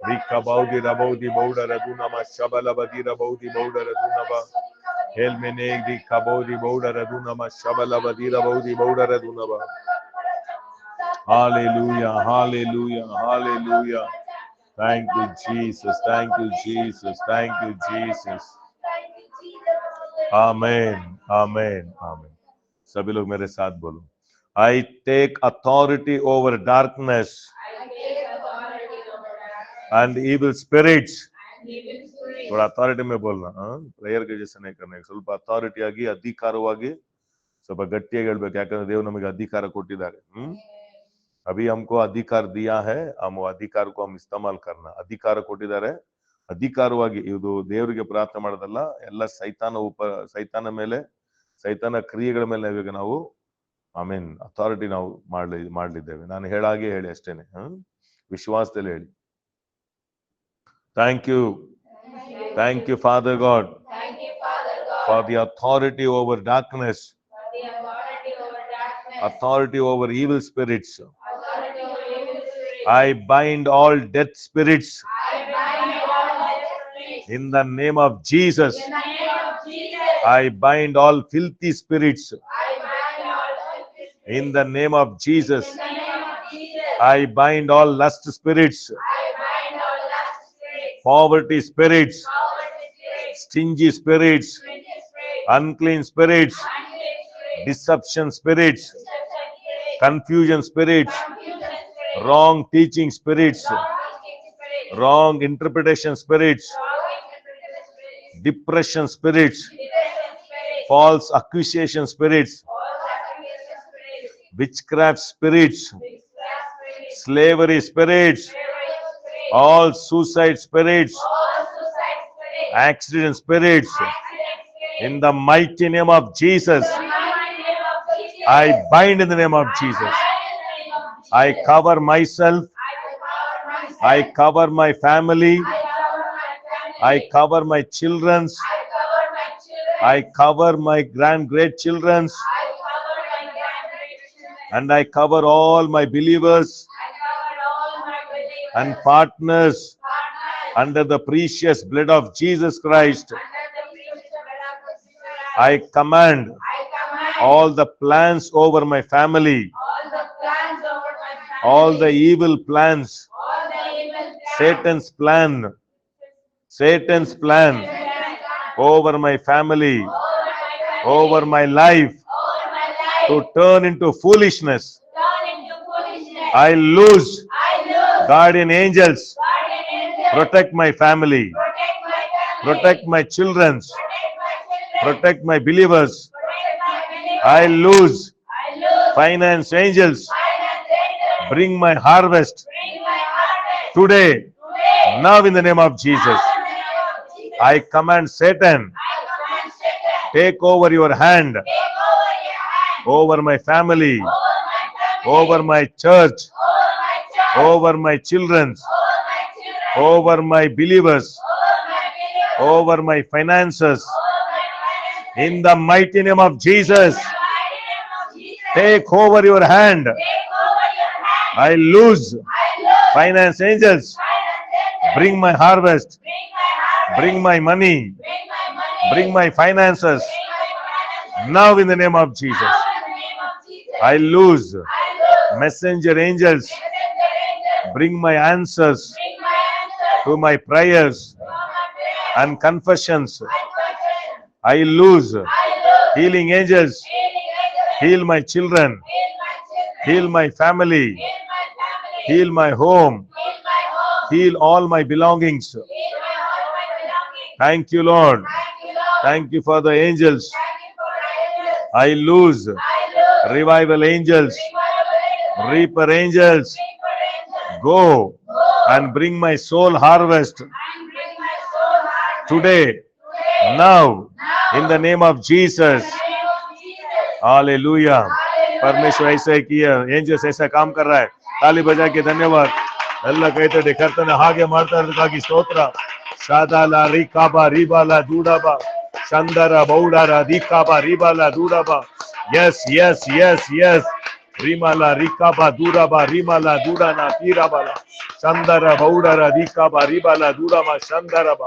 rikabaudi rabodi bauda radunama shabalaba dira baudi bauda radunaba helmene rikabaudi bauda radunama shabalaba dira baudi bauda radunaba. Hallelujah, hallelujah, hallelujah. Thank you Jesus, thank you Jesus, thank you Jesus. Amen, amen, amen. सभी लोग मेरे साथ बोलो, I take authority over darkness and evil spirits. थोड़ा authority में बोलना, prayer के जैसे नहीं करना, ಸ್ವಲ್ಪ ಅಥಾರಿಟಿ ಆಗಿ ಅಧಿಕಾರವಾಗಿ ಸ್ವಲ್ಪ ಗಟ್ಟಿಯಾಗಿ ಹೇಳ್ಬೇಕು, ಯಾಕಂದ್ರೆ ದೇವರು ನಮಗೆ ಅಧಿಕಾರ ಕೊಟ್ಟಿದ್ದಾರೆ. अभी हमको अधिकार दिया है, हम वो अधिकार को हम इस्तेमाल करना. ಅಧಿಕಾರ ಕೊಟ್ಟಿದ್ದಾರೆ, ಅಧಿಕಾರವಾಗಿ ಇದು ದೇವರಿಗೆ ಪ್ರಾರ್ಥನೆ ಮಾಡೋದಲ್ಲ, ಎಲ್ಲ ಸೈತಾನ ಮೇಲೆ, ಸೈತಾನ ಕ್ರಿಯೆಗಳ ಮೇಲೆ ಇವಾಗ ನಾವು ಆಮೇನ್ ಅಥಾರಿಟಿ ನಾವು ಮಾಡಲಿದ್ದೇವೆ. ನಾನು ಹೇಳಾಗೆ ಹೇಳಿ ಅಷ್ಟೇನೆ, ವಿಶ್ವಾಸದಲ್ಲಿ ಹೇಳಿ. Thank you. Thank you, Father God, for the authority over darkness, authority over evil spirits. I bind all death spirits in the name of Jesus. I bind all filthy spirits in the name of Jesus. I bind all lust spirits, poverty spirits, stingy spirits, unclean spirits, deception spirits, confusion spirits, wrong teaching spirits, wrong interpretation spirits, depression spirits, false accusation spirits, witchcraft spirits, slavery spirits, all suicide spirits, accident spirits, in the mighty name of Jesus. I bind in the name of Jesus. I cover myself, I cover my family, I cover my children's, I cover my great children's, and I cover all my believers and partners under the precious blood of Jesus Christ. I command all the plans over my family, all the evil plans, Satan's plan over my family, over my life, to turn into foolishness. I lose guardian angels, protect my family, protect my children, protect my believers. I lose finance angels, bring my harvest today, now in the name of Jesus. I command Satan, take over your hand over my family, over my church, over my children, over my believers, over my finances. In the mighty name of Jesus, take over your hand. I lose finance angels, bring my harvest, bring my money, bring my finances, now in the name of Jesus. I lose messenger angels, bring my answers to my prayers and confessions. I lose healing angels, heal my children, heal my family, heal my home, heal all my belongings. Thank you, Lord. Thank you for the angels. I lose revival angels, reaper angels, go and bring my soul harvest today, now, in the name of Jesus. Hallelujah. परमेश्वर ऐसा ही किया, angels ऐसा काम कर रहा है. ताली बजा के धन्यवाद. ಎಲ್ಲ ಕೈ ತಟ್ಟಿ ಕರ್ತನ ಹಾಗೆ ಮಾಡ್ತಾ ಇರೋದಕ್ಕಾಗಿ ಸ್ತೋತ್ರ. ಶಾದಾಲ ರಿಕಾಬ ರಿಬಾಲ ದೂಡಬ ಚಂದರ ಬೌಡರ ದಿಕಾಬ ರಿಬಾಲ ದೂಡಬ. ಎಸ್ ಎಸ್ ಎಸ್ ಎಸ್ ರಿಮಲ ರಿಕಾಬ ದೂಡಬ ರಿಮಲ ದೂಡನ ತೀರಬಲ ಚಂದರ ಬೌಡರ ದಿಕಾಬ ರಿಬಾಲ ದೂಡಬ ಚಂದರಬ.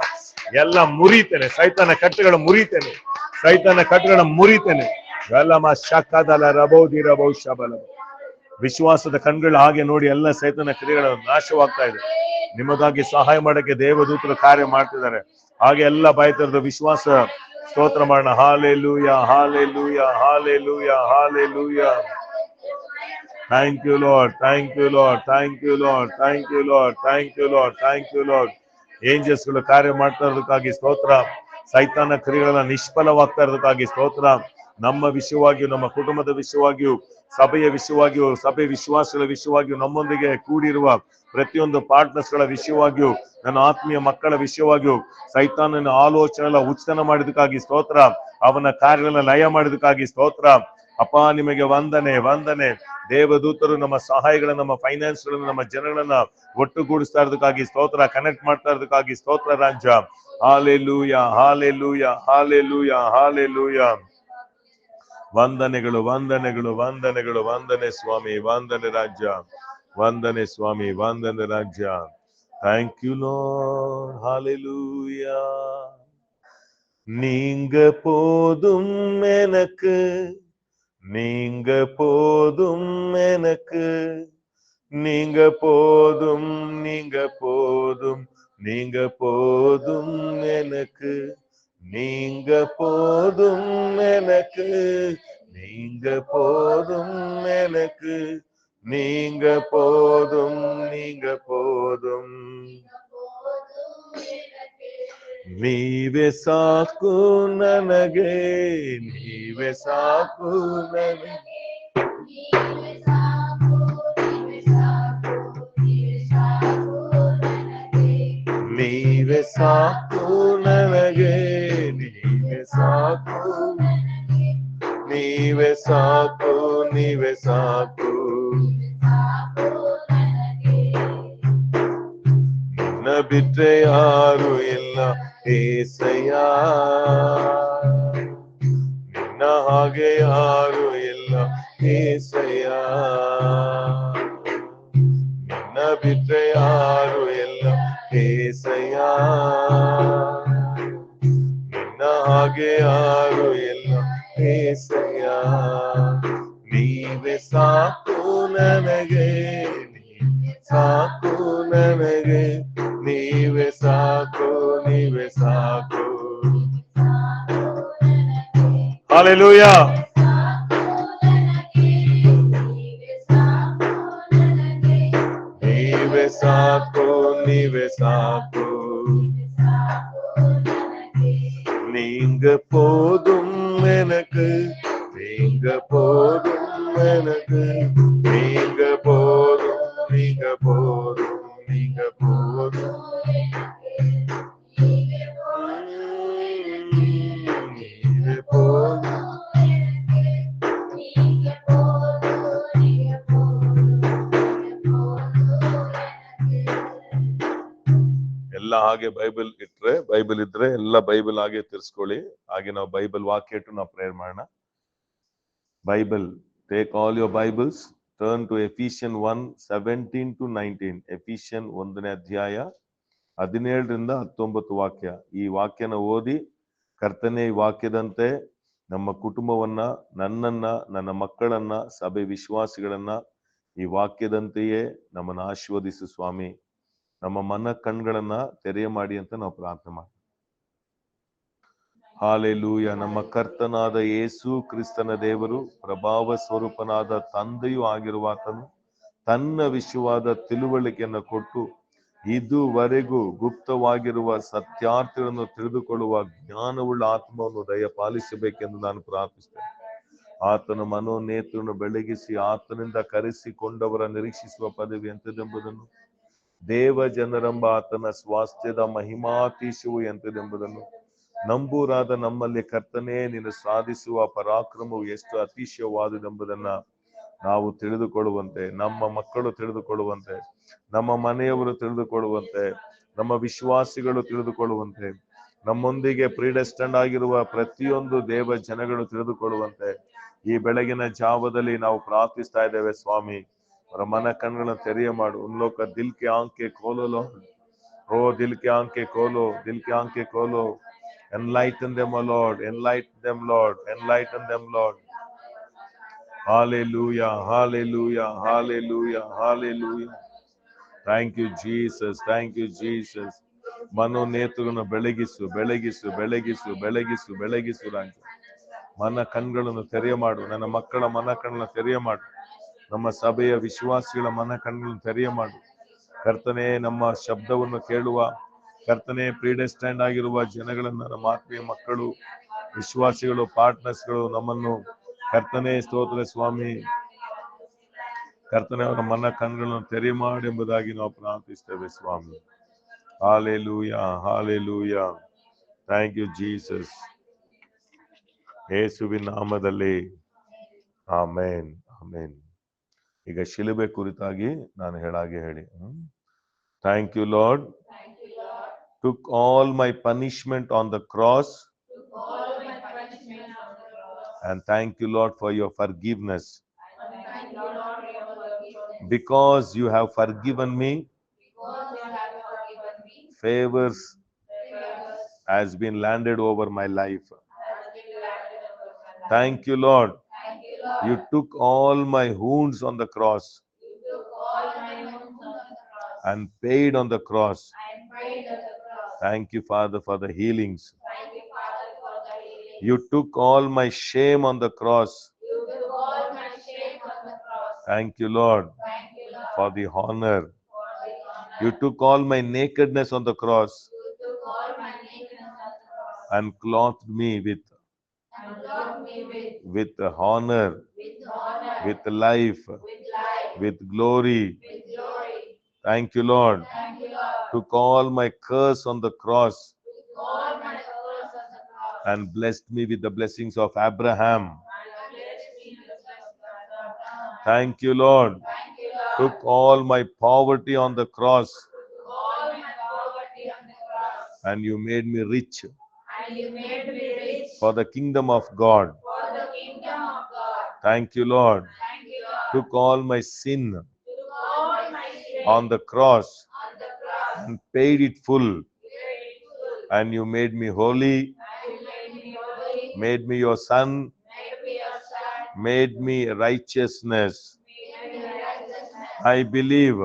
ಎಲ್ಲ ಮುರಿತೇನೆ, ಸೈತಾನ ಕಟ್ಟುಗಳ ಮುರಿತೇನೆ, ಸೈತಾನ ಕಟ್ಟುಗಳ ಮುರಿತೇನೆ. ಗಲಮ ಶಕದಲ ರಬೋದಿ ರಬೌ ಶಬಲ. ವಿಶ್ವಾಸದ ಕಣ್ಗಳು ಹಾಗೆ ನೋಡಿ ಎಲ್ಲ ಸೈತಾನ ಕ್ರಿಯೆಗಳು ನಾಶವಾಗ್ತಾ ಇದೆ. ನಿಮಗಾಗಿ ಸಹಾಯ ಮಾಡಕ್ಕೆ ದೇವದೂತರು ಕಾರ್ಯ ಮಾಡ್ತಿದ್ದಾರೆ. ಹಾಗೆ ಎಲ್ಲ ಬಾಯ್ತರದ ವಿಶ್ವಾಸ ಸ್ತೋತ್ರ ಮಾಡೋಣ. Hallelujah hallelujah hallelujah hallelujah Thank you, Lord. Thank you, Lord. Thank you, Lord. Thank you, Lord. Thank you, Lord. Thank you, Lord. Angels ಗಳು ಕಾರ್ಯ ಮಾಡ್ತಾ ಇರೋದಕ್ಕಾಗಿ ಸ್ತೋತ್ರ. ಸೈತಾನ ಕ್ರಿಯೆಗಳ ನಿಷ್ಫಲವಾಗ್ತಾ ಇರೋದಕ್ಕಾಗಿ ಸ್ತೋತ್ರ. ನಮ್ಮ ವಿಷಯವಾಗಿಯೂ, ನಮ್ಮ ಕುಟುಂಬದ ವಿಷಯವಾಗಿಯೂ, ಸಭೆಯ ವಿಷಯವಾಗಿಯೂ, ಸಭೆ ವಿಶ್ವಾಸಗಳ ವಿಷಯವಾಗಿಯೂ, ನಮ್ಮೊಂದಿಗೆ ಕೂಡಿರುವ ಪ್ರತಿಯೊಂದು ಪಾರ್ಟ್ನರ್ಸ್ ಗಳ ವಿಷಯವಾಗಿಯೂ, ನನ್ನ ಆತ್ಮೀಯ ಮಕ್ಕಳ ವಿಷಯವಾಗಿಯೂ ಸೈತಾನನ ಆಲೋಚನೆ ಉಚಿತನ ಮಾಡಿದಕ್ಕಾಗಿ ಸ್ತೋತ್ರ. ಅವನ ಕಾರ್ಯಗಳನ್ನ ಲಯ ಮಾಡಿದಕ್ಕಾಗಿ ಸ್ತೋತ್ರ. ಅಪ್ಪ ನಿಮಗೆ ವಂದನೆ, ವಂದನೆ. ದೇವದೂತರು ನಮ್ಮ ಸಹಾಯಗಳನ್ನ, ನಮ್ಮ ಫೈನಾನ್ಸ್ ಗಳನ್ನ, ನಮ್ಮ ಜನಗಳನ್ನ ಒಟ್ಟುಗೂಡಿಸ್ತಾ ಇರೋದಕ್ಕಾಗಿ ಸ್ತೋತ್ರ. ಕನೆಕ್ಟ್ ಮಾಡ್ತಾ ಇರೋದಕ್ಕಾಗಿ ಸ್ತೋತ್ರ ರಾಜ್ಯ. Hallelujah, hallelujah, hallelujah, hallelujah. ವಂದನೆಗಳು, ವಂದನೆಗಳು, ವಂದನೆಗಳು. ವಂದನೆ ಸ್ವಾಮಿ, ವಂದನೆ ರಾಜ್ಯ. ವಂದನೆ ಸ್ವಾಮಿ, ವಂದನೆ ರಾಜ್ಯ. Thank you Lord. ಹಾಲೆಲೂಯ. நீங்க போதும் எனக்கு, நீங்க போதும் எனக்கு, நீங்க போதும், நீங்க போதும், நீங்க போதும் எனக்கு, நீங்க போதும் எனக்கு, நீங்க போதும் எனக்கு, நீங்க போதும், நீங்க போதும். ನೀವೇ ಸಾಕು ನನಗೆ, ನೀವೇ ಸಾಕು ನನಗೆ, ನೀವೇ ಸಾಕು ನನಗೆ, ನೀವೇ ಸಾಕು, ನೀವೇ ಸಾಕು, ನೀವೇ ಸಾಕು. ನಿನ್ನ ಬಿಟ್ಟರೆ ಯಾರು ಇಲ್ಲ ಏಸಯ್ಯ, ನಿನ್ನ ಹಾಗೆ ಯಾರು ಇಲ್ಲ ಏಸಯ್ಯ, ನಿನ್ನ ಬಿಟ್ಟರೆ ಯಾರು ಇಲ್ಲ ಏಸಯ್ಯ, ನಿನ್ನ ಹಾಗೆ ಯಾರು ಇಲ್ಲ ಏಸಯ್ಯ. ನೀವೇ ಸಾಕು ನನಗೆ, ಸಾಕು ನನಗೆ, ನೀವೇ ಸಾಕು, ನೀವೇ ಸಾಕು. ಹಾಲೆಲೂಯಾ. ನೀವೇ ಸಾಕು, ನೀವೇ ಸಾಕು. நீங்க போதும் எனக்கு, நீங்க போதும் எனக்கு, நீங்க போதும், நீங்க போதும், நீங்க போதும். நீங்க போதும். ಎಲ್ಲ ಹಾಗೆ ಬೈಬಲ್ ಇಟ್ರೆ, ಬೈಬಲ್ ಇದ್ರೆ ಎಲ್ಲ ಬೈಬಲ್ ಹಾಗೆ ತಿರ್ಸ್ಕೊಳ್ಳಿ. ಹಾಗೆ ನಾವು ಬೈಬಲ್ ವಾಕ್ಯ ಇಟ್ಟು ನಾವು ಪ್ರೇಯರ್ ಮಾಡೋಣ. Bible, take all your Bibles, turn to Ephesian 1:17-19. Ephesian 1ನೇ ಅಧ್ಯಾಯ 17-19 ವಾಕ್ಯ. ಈ ವಾಕ್ಯನ ಓದಿ, ಕರ್ತನೆ ಈ ವಾಕ್ಯದಂತೆ ನಮ್ಮ ಕುಟುಂಬವನ್ನ, ನನ್ನನ್ನ, ನನ್ನ ಮಕ್ಕಳನ್ನ, ಸಭೆ ವಿಶ್ವಾಸಿಗಳನ್ನ ಈ ವಾಕ್ಯದಂತೆಯೇ ನಮ್ಮನ್ನ ಆಶೀರ್ವದಿಸು ಸ್ವಾಮಿ. ನಮ್ಮ ಮನ ಕಣ್ಗಳನ್ನ ತೆರೆಯ ಮಾಡಿ ಅಂತ ನಾವು ಪ್ರಾರ್ಥನೆ ಮಾಡಿ. ಹಾಲೆಲೂಯ. ನಮ್ಮ ಕರ್ತನಾದ ಯೇಸು ಕ್ರಿಸ್ತನ ದೇವರು, ಪ್ರಭಾವ ಸ್ವರೂಪನಾದ ತಂದೆಯೂ ಆಗಿರುವಾತನು ತನ್ನ ವಿಷಯವಾದ ತಿಳುವಳಿಕೆಯನ್ನು ಕೊಟ್ಟು ಇದುವರೆಗೂ ಗುಪ್ತವಾಗಿರುವ ಸತ್ಯಾರ್ಥಗಳನ್ನು ತಿಳಿದುಕೊಳ್ಳುವ ಜ್ಞಾನವುಳ್ಳ ಆತ್ಮವನ್ನು ದಯಪಾಲಿಸಬೇಕೆಂದು ನಾನು ಪ್ರಾರ್ಥಿಸ್ತೇನೆ. ಆತನ ಮನೋನೇತ್ರವನ್ನು ಬೆಳಗಿಸಿ ಆತನಿಂದ ಕರೆಸಿಕೊಂಡವರ ನಿರೀಕ್ಷಿಸುವ ಪದವಿ ಎಂತದೆಂಬುದನ್ನು, ದೇವ ಜನರೆಂಬ ಆತನ ಸ್ವಾಸ್ಥ್ಯದ ಮಹಿಮಾತೀಶವು ಎಂತದೆಂಬುದನ್ನು, ನಂಬೂರಾದ ನಮ್ಮಲ್ಲಿ ಕರ್ತನೇ ನೀನು ಸಾಧಿಸುವ ಪರಾಕ್ರಮವು ಎಷ್ಟು ಅತಿಶಯವಾದುದೆಂಬುದನ್ನ ನಾವು ತಿಳಿದುಕೊಳ್ಳುವಂತೆ, ನಮ್ಮ ಮಕ್ಕಳು ತಿಳಿದುಕೊಳ್ಳುವಂತೆ, ನಮ್ಮ ಮನೆಯವರು ತಿಳಿದುಕೊಳ್ಳುವಂತೆ, ನಮ್ಮ ವಿಶ್ವಾಸಿಗಳು ತಿಳಿದುಕೊಳ್ಳುವಂತೆ, ನಮ್ಮೊಂದಿಗೆ ಪ್ರೀಡೆಸ್ಟೆಂಡ್ ಆಗಿರುವ ಪ್ರತಿಯೊಂದು ದೇವ ಜನಗಳು ತಿಳಿದುಕೊಳ್ಳುವಂತೆ ಈ ಬೆಳಗಿನ ಜಾವದಲ್ಲಿ ನಾವು ಪ್ರಾರ್ಥಿಸ್ತಾ ಇದ್ದೇವೆ ಸ್ವಾಮಿ. ಅವರ ಮನ ಕಣ್ಣುಗಳನ್ನು ತೆರೆಯ ಮಾಡು. ಉನ್ಲೋಕ ದಿಲ್ K ಆಂಕೆ ಖೋಲೋ, O Dil K ಆಂಕೆ ಖೋಲೋ, Dil K ಆಂಕೆ ಖೋಲೋ. Enlighten them, O Lord. Enlighten them, Lord. Enlighten them, Lord. Hallelujah. Hallelujah. Hallelujah. Hallelujah. Thank you, Jesus. Thank you, Jesus. ಮನೋನೇತ್ರಗಳನ್ನು ಬೆಳಗಿಸು, ಬೆಳಗಿಸು, ಬೆಳಗಿಸು, ಬೆಳಗಿಸು, ಬೆಳಗಿಸು ರಾಜ. ಮನ ಕಣ್ಗಳನ್ನು ತೆರೆಯ ಮಾಡು. ನನ್ನ ಮಕ್ಕಳ ಮನ ಕಣ್ಣನ್ನು ತೆರೆಯ ಮಾಡು. ನಮ್ಮ ಸಭೆಯ ವಿಶ್ವಾಸಿಗಳ ಮನ ಕಣ್ಣುಗಳನ್ನು ತೆರೆಯ ಮಾಡು ಕರ್ತನೆ. ನಮ್ಮ ಶಬ್ದವನ್ನು ಕೇಳುವ ಕರ್ತನೆ, ಪ್ರೀಡೆಸ್ಟೈಂಡ್ ಆಗಿರುವ ಜನಗಳನ್ನ, ನಮ್ಮ ಆತ್ಮೀಯ ಮಕ್ಕಳು, ವಿಶ್ವಾಸಿಗಳು, ಪಾರ್ಟ್ನರ್ಸ್ಗಳು ನಮ್ಮನ್ನು ಕರ್ತನೆ ಸ್ತೋತ್ರ ಸ್ವಾಮಿ, ಕರ್ತನೆ ಅವರ ಮನ ಕಣ್ಣುಗಳನ್ನು ತೆರೆ ಮಾಡಿ ಎಂಬುದಾಗಿ ನಾವು ಪ್ರಾರ್ಥಿಸ್ತೇವೆ ಸ್ವಾಮಿ. Hallelujah, hallelujah. Thank you Jesus. ಯೇಸುವಿನ ನಾಮದಲ್ಲಿ ಆಮೇನ್, ಆಮೇನ್. ಈಗ ಶಿಲುಬೆ ಕುರಿತಾಗಿ ನಾನು ಹೇಳಾಗೆ ಹೇಳಿ. Thank you Lord, took all my punishment on the cross, and thank you Lord for your forgiveness, because you have forgiven me. Favors has been landed over my life. Thank you Lord, you took all my wounds on the cross and paid on the cross. Thank you Father for the healings. You took all my shame on the cross. Thank you Lord for the honor. You took all my nakedness on the cross and clothed me with honor, with life, with glory. Thank you Lord. Took all my curse on the cross and blessed me with the blessings of Abraham. Thank you Lord. Took all my poverty on the cross and you made me rich for the kingdom of God. Thank you Lord. Took all my sin on the cross and paid it full, and you made me holy, made me your son, made me righteousness. I believe